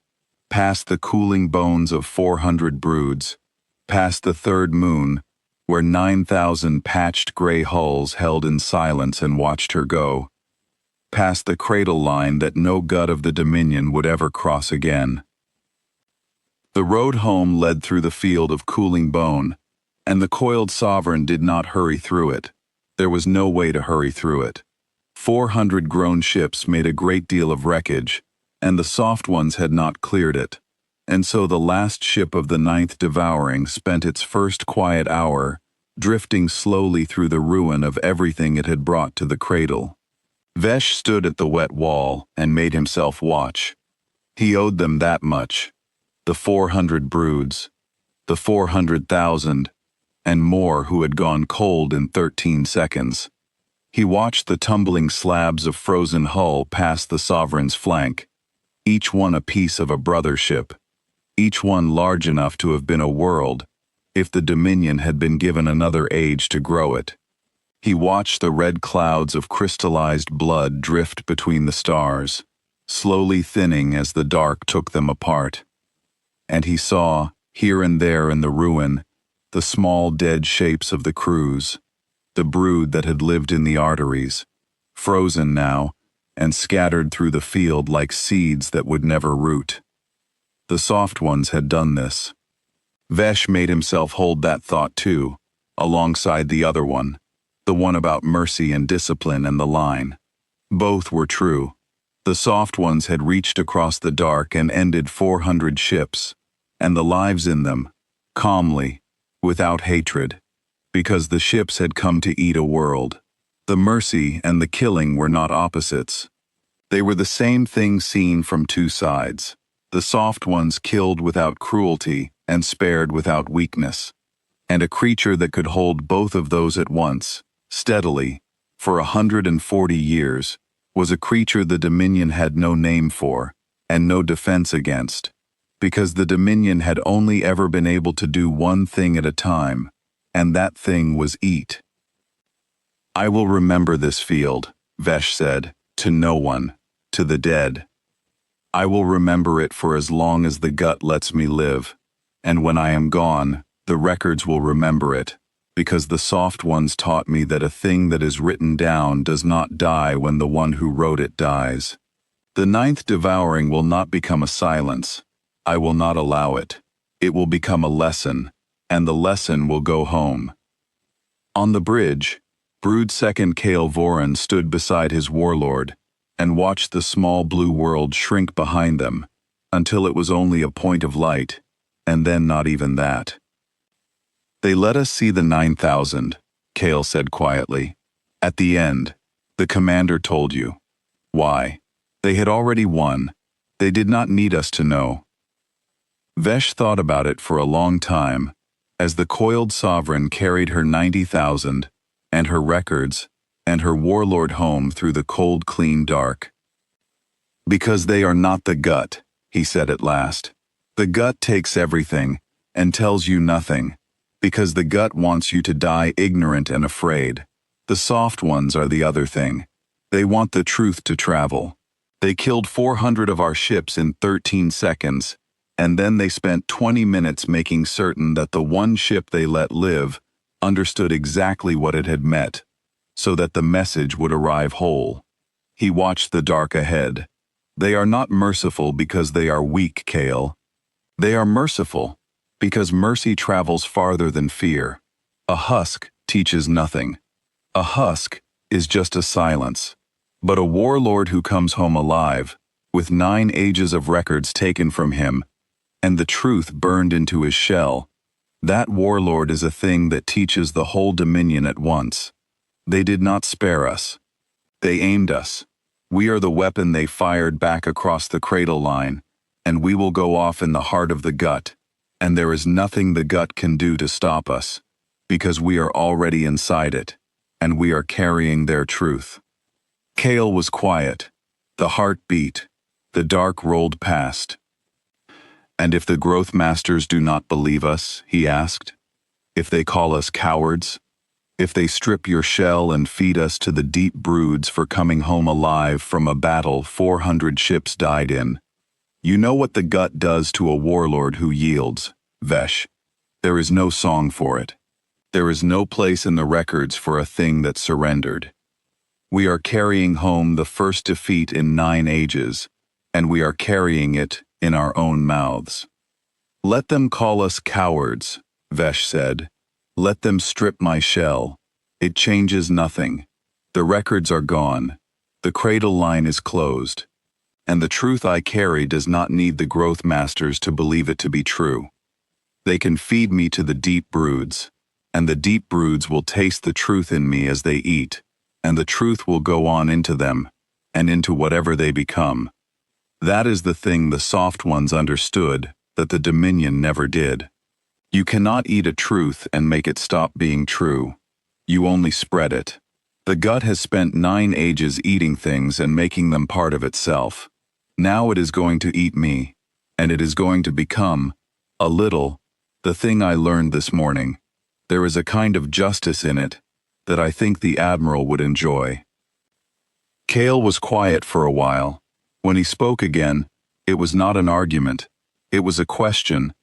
past the cooling bones of 400 broods, past the third moon, where 9,000 patched gray hulls held in silence and watched her go, past the cradle line that no gut of the Dominion would ever cross again. The road home led through the field of cooling bone, and the coiled sovereign did not hurry through it. There was no way to hurry through it. 400 grown ships made a great deal of wreckage, and the soft ones had not cleared it, and so the last ship of the 9th devouring spent its first quiet hour, drifting slowly through the ruin of everything it had brought to the cradle. Vesh stood at the wet wall and made himself watch. He owed them that much. The 400 broods, the 400,000, and more who had gone cold in 13 seconds. He watched the tumbling slabs of frozen hull pass the sovereign's flank, each one a piece of a brother ship, each one large enough to have been a world, if the Dominion had been given another age to grow it. He watched the red clouds of crystallized blood drift between the stars, slowly thinning as the dark took them apart. And he saw, here and there in the ruin, the small dead shapes of the crews, the brood that had lived in the arteries, frozen now, and scattered through the field like seeds that would never root. The soft ones had done this. Vesh made himself hold that thought too, alongside the other one, the one about mercy and discipline and the line. Both were true. The soft ones had reached across the dark and ended 400 ships, and the lives in them, calmly, without hatred, because the ships had come to eat a world. The mercy and the killing were not opposites. They were the same thing seen from two sides. The soft ones killed without cruelty and spared without weakness. And a creature that could hold both of those at once, steadily, for 140 years, was a creature the Dominion had no name for, and no defense against, because the Dominion had only ever been able to do one thing at a time, and that thing was eat. I will remember this field, Vesh said, to no one, to the dead. I will remember it for as long as the gut lets me live, and when I am gone, the records will remember it, because the soft ones taught me that a thing that is written down does not die when the one who wrote it dies. The 9th devouring will not become a silence. I will not allow it. It will become a lesson, and the lesson will go home. On the bridge, Brood Second Kale Voran stood beside his warlord and watched the small blue world shrink behind them until it was only a point of light, and then not even that. They let us see the 9,000, Kale said quietly. At the end, the commander told you. Why? They had already won. They did not need us to know. Vesh thought about it for a long time, as the coiled sovereign carried her 90,000, and her records, and her warlord home through the cold, clean dark. Because they are not the gut, he said at last. The gut takes everything and tells you nothing, because the gut wants you to die ignorant and afraid. The soft ones are the other thing. They want the truth to travel. They killed 400 of our ships in 13 seconds, and then they spent 20 minutes making certain that the one ship they let live understood exactly what it had met, so that the message would arrive whole. He watched the dark ahead. They are not merciful because they are weak, Kale. They are merciful because mercy travels farther than fear. A husk teaches nothing. A husk is just a silence. But a warlord who comes home alive, with 9 ages of records taken from him, and the truth burned into his shell, that warlord is a thing that teaches the whole Dominion at once. They did not spare us. They aimed us. We are the weapon they fired back across the cradle line, and we will go off in the heart of the gut, and there is nothing the gut can do to stop us, because we are already inside it, and we are carrying their truth. Kale was quiet. The heart beat. The dark rolled past. And if the growth masters do not believe us, he asked, if they call us cowards, if they strip your shell and feed us to the deep broods for coming home alive from a battle 400 ships died in, you know what the gut does to a warlord who yields, Vesh. There is no song for it. There is no place in the records for a thing that surrendered. We are carrying home the first defeat in 9 ages, and we are carrying it in our own mouths. Let them call us cowards, Vesh said. Let them strip my shell. It changes nothing. The records are gone. The cradle line is closed. And the truth I carry does not need the growth masters to believe it to be true. They can feed me to the deep broods, and the deep broods will taste the truth in me as they eat, and the truth will go on into them, and into whatever they become. That is the thing the soft ones understood that the Dominion never did. You cannot eat a truth and make it stop being true. You only spread it. The gut has spent 9 ages eating things and making them part of itself. Now it is going to eat me, and it is going to become, a little, the thing I learned this morning. There is a kind of justice in it that I think the Admiral would enjoy. Kale was quiet for a while. When he spoke again, it was not an argument. It was a question,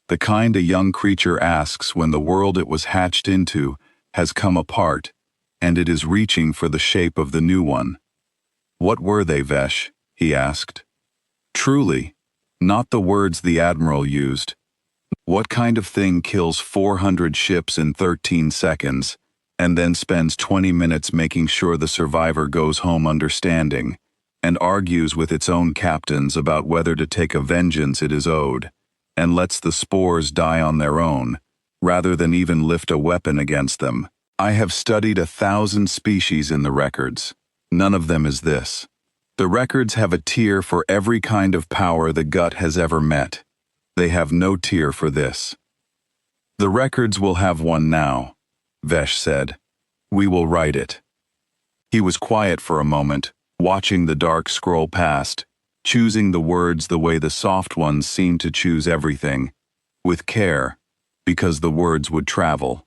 the kind a young creature asks when the world it was hatched into has come apart, and it is reaching for the shape of the new one. What were they, Vesh? He asked. Truly, not the words the Admiral used. What kind of thing kills 400 ships in 13 seconds, and then spends 20 minutes making sure the survivor goes home understanding, and argues with its own captains about whether to take a vengeance it is owed, and lets the spores die on their own, rather than even lift a weapon against them? I have studied 1,000 species in the records. None of them is this. The records have a tier for every kind of power the gut has ever met. They have no tier for this. The records will have one now, Vesh said. We will write it. He was quiet for a moment, watching the dark scroll past, choosing the words the way the soft ones seem to choose everything, with care, because the words would travel.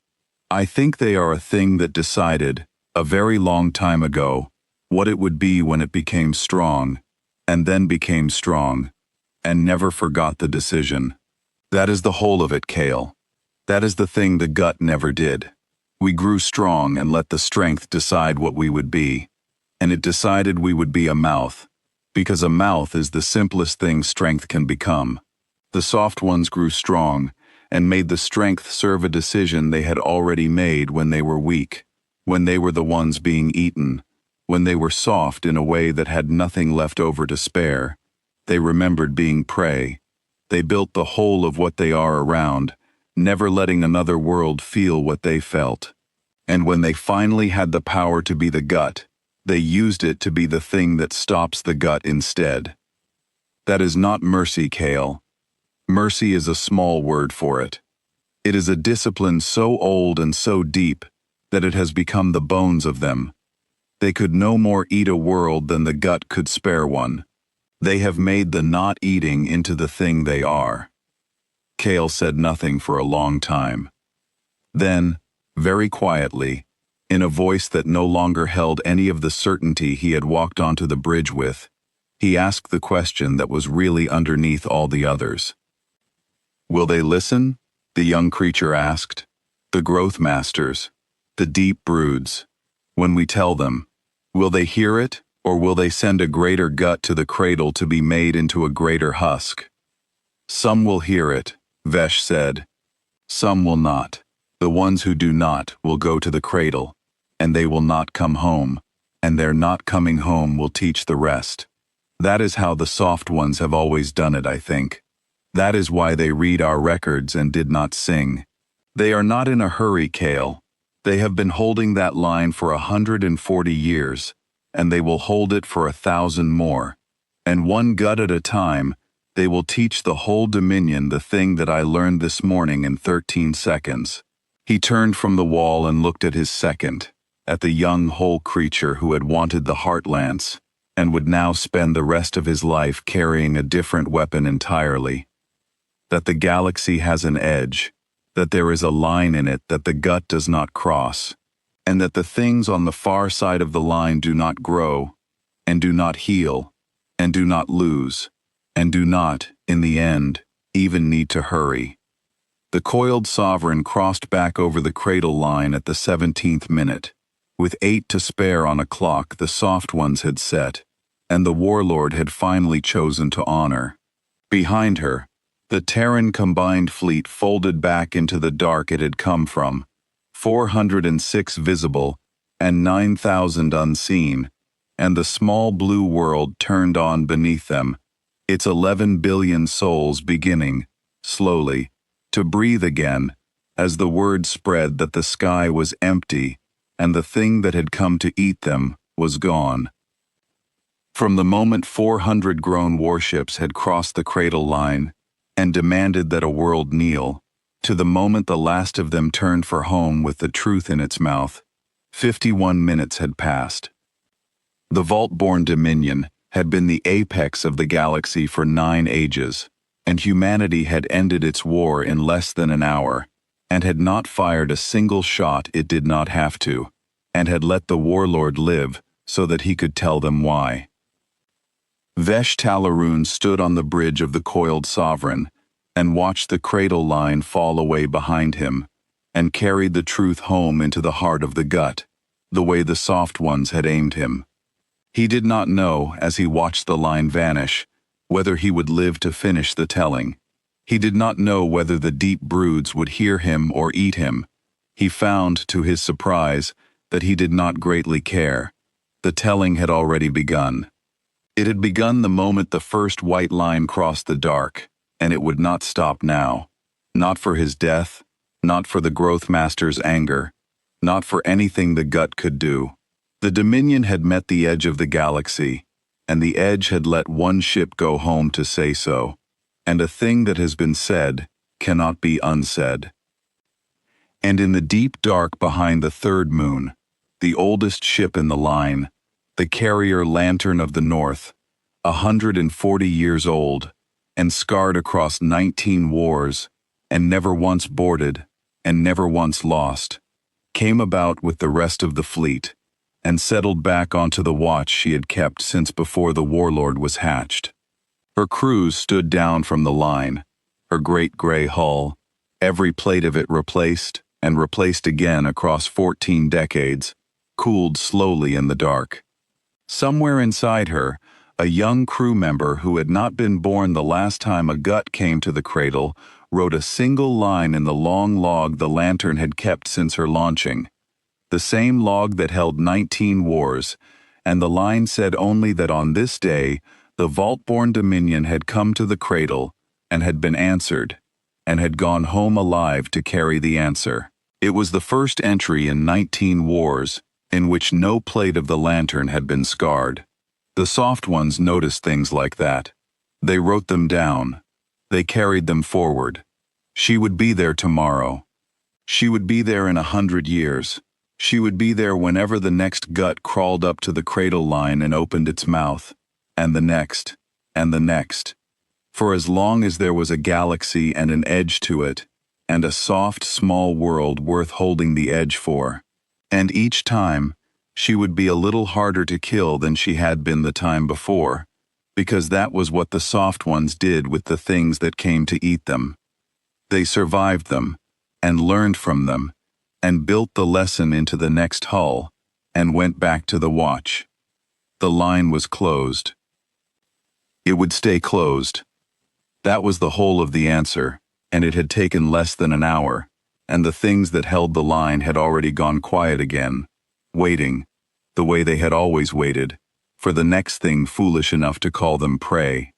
I think they are a thing that decided, a very long time ago, what it would be when it became strong, and then became strong, and never forgot the decision. That is the whole of it, Kale. That is the thing the gut never did. We grew strong and let the strength decide what we would be, and it decided we would be a mouth, because a mouth is the simplest thing strength can become. The soft ones grew strong, and made the strength serve a decision they had already made when they were weak, when they were the ones being eaten, when they were soft in a way that had nothing left over to spare. They remembered being prey. They built the whole of what they are around, never letting another world feel what they felt. And when they finally had the power to be the gut, they used it to be the thing that stops the gut instead. That is not mercy, Kale. Mercy is a small word for it. It is a discipline so old and so deep that it has become the bones of them. They could no more eat a world than the gut could spare one. They have made the not eating into the thing they are. Kale said nothing for a long time. Then, very quietly, in a voice that no longer held any of the certainty he had walked onto the bridge with, he asked the question that was really underneath all the others. "Will they listen?" the young creature asked. "The growth masters, the deep broods. When we tell them, will they hear it, or will they send a greater gut to the cradle to be made into a greater husk?" "Some will hear it," Vesh said. "Some will not. The ones who do not will go to the cradle, and they will not come home, and their not coming home will teach the rest. That is how the soft ones have always done it, I think. That is why they read our records and did not sing. They are not in a hurry, Kale. They have been holding that line for 140 years, and they will hold it for 1,000 more. And one gut at a time, they will teach the whole Dominion the thing that I learned this morning in 13 seconds. He turned from the wall and looked at his second, at the young whole creature who had wanted the Heartlance, and would now spend the rest of his life carrying a different weapon entirely. That the galaxy has an edge, that there is a line in it that the gut does not cross, and that the things on the far side of the line do not grow, and do not heal, and do not lose, and do not, in the end, even need to hurry. The coiled sovereign crossed back over the cradle line at the 17th minute. With 8 to spare on a clock the soft ones had set, and the warlord had finally chosen to honor. Behind her, the Terran combined fleet folded back into the dark it had come from, 406 visible and 9,000 unseen, and the small blue world turned on beneath them, its 11 billion souls beginning, slowly, to breathe again, as the word spread that the sky was empty and the thing that had come to eat them was gone. From the moment 400 grown warships had crossed the cradle line and demanded that a world kneel, to the moment the last of them turned for home with the truth in its mouth, 51 minutes had passed. The Vault-born Dominion had been the apex of the galaxy for 9 ages, and humanity had ended its war in less than an hour, and had not fired a single shot it did not have to, and had let the warlord live so that he could tell them why. Vesh Talaroon stood on the bridge of the coiled sovereign and watched the cradle line fall away behind him, and carried the truth home into the heart of the gut, the way the soft ones had aimed him. He did not know, as he watched the line vanish, whether he would live to finish the telling. He did not know whether the deep broods would hear him or eat him. He found, to his surprise, that he did not greatly care. The telling had already begun. It had begun the moment the first white line crossed the dark, and it would not stop now. Not for his death, not for the Growth Master's anger, not for anything the gut could do. The Dominion had met the edge of the galaxy, and the edge had let one ship go home to say so, and a thing that has been said cannot be unsaid. And in the deep dark behind the third moon, the oldest ship in the line, the carrier Lantern of the North, 140 years old, and scarred across 19 wars, and never once boarded, and never once lost, came about with the rest of the fleet, and settled back onto the watch she had kept since before the warlord was hatched. Her crews stood down from the line, her great gray hull, every plate of it replaced and replaced again across 14 decades, cooled slowly in the dark. Somewhere inside her, a young crew member who had not been born the last time a gut came to the cradle wrote a single line in the long log the Lantern had kept since her launching. The same log that held 19 wars, and the line said only that on this day, the Vault-born Dominion had come to the cradle and had been answered, and had gone home alive to carry the answer. It was the first entry in 19 wars in which no plate of the Lantern had been scarred. The soft ones noticed things like that. They wrote them down. They carried them forward. She would be there tomorrow. She would be there in 100 years. She would be there whenever the next gut crawled up to the cradle line and opened its mouth, and the next, and the next. For as long as there was a galaxy and an edge to it, and a soft, small world worth holding the edge for. And each time, she would be a little harder to kill than she had been the time before, because that was what the soft ones did with the things that came to eat them. They survived them, and learned from them, and built the lesson into the next hull, and went back to the watch. The line was closed. It would stay closed. That was the whole of the answer, and it had taken less than an hour, and the things that held the line had already gone quiet again, waiting, the way they had always waited, for the next thing foolish enough to call them prey.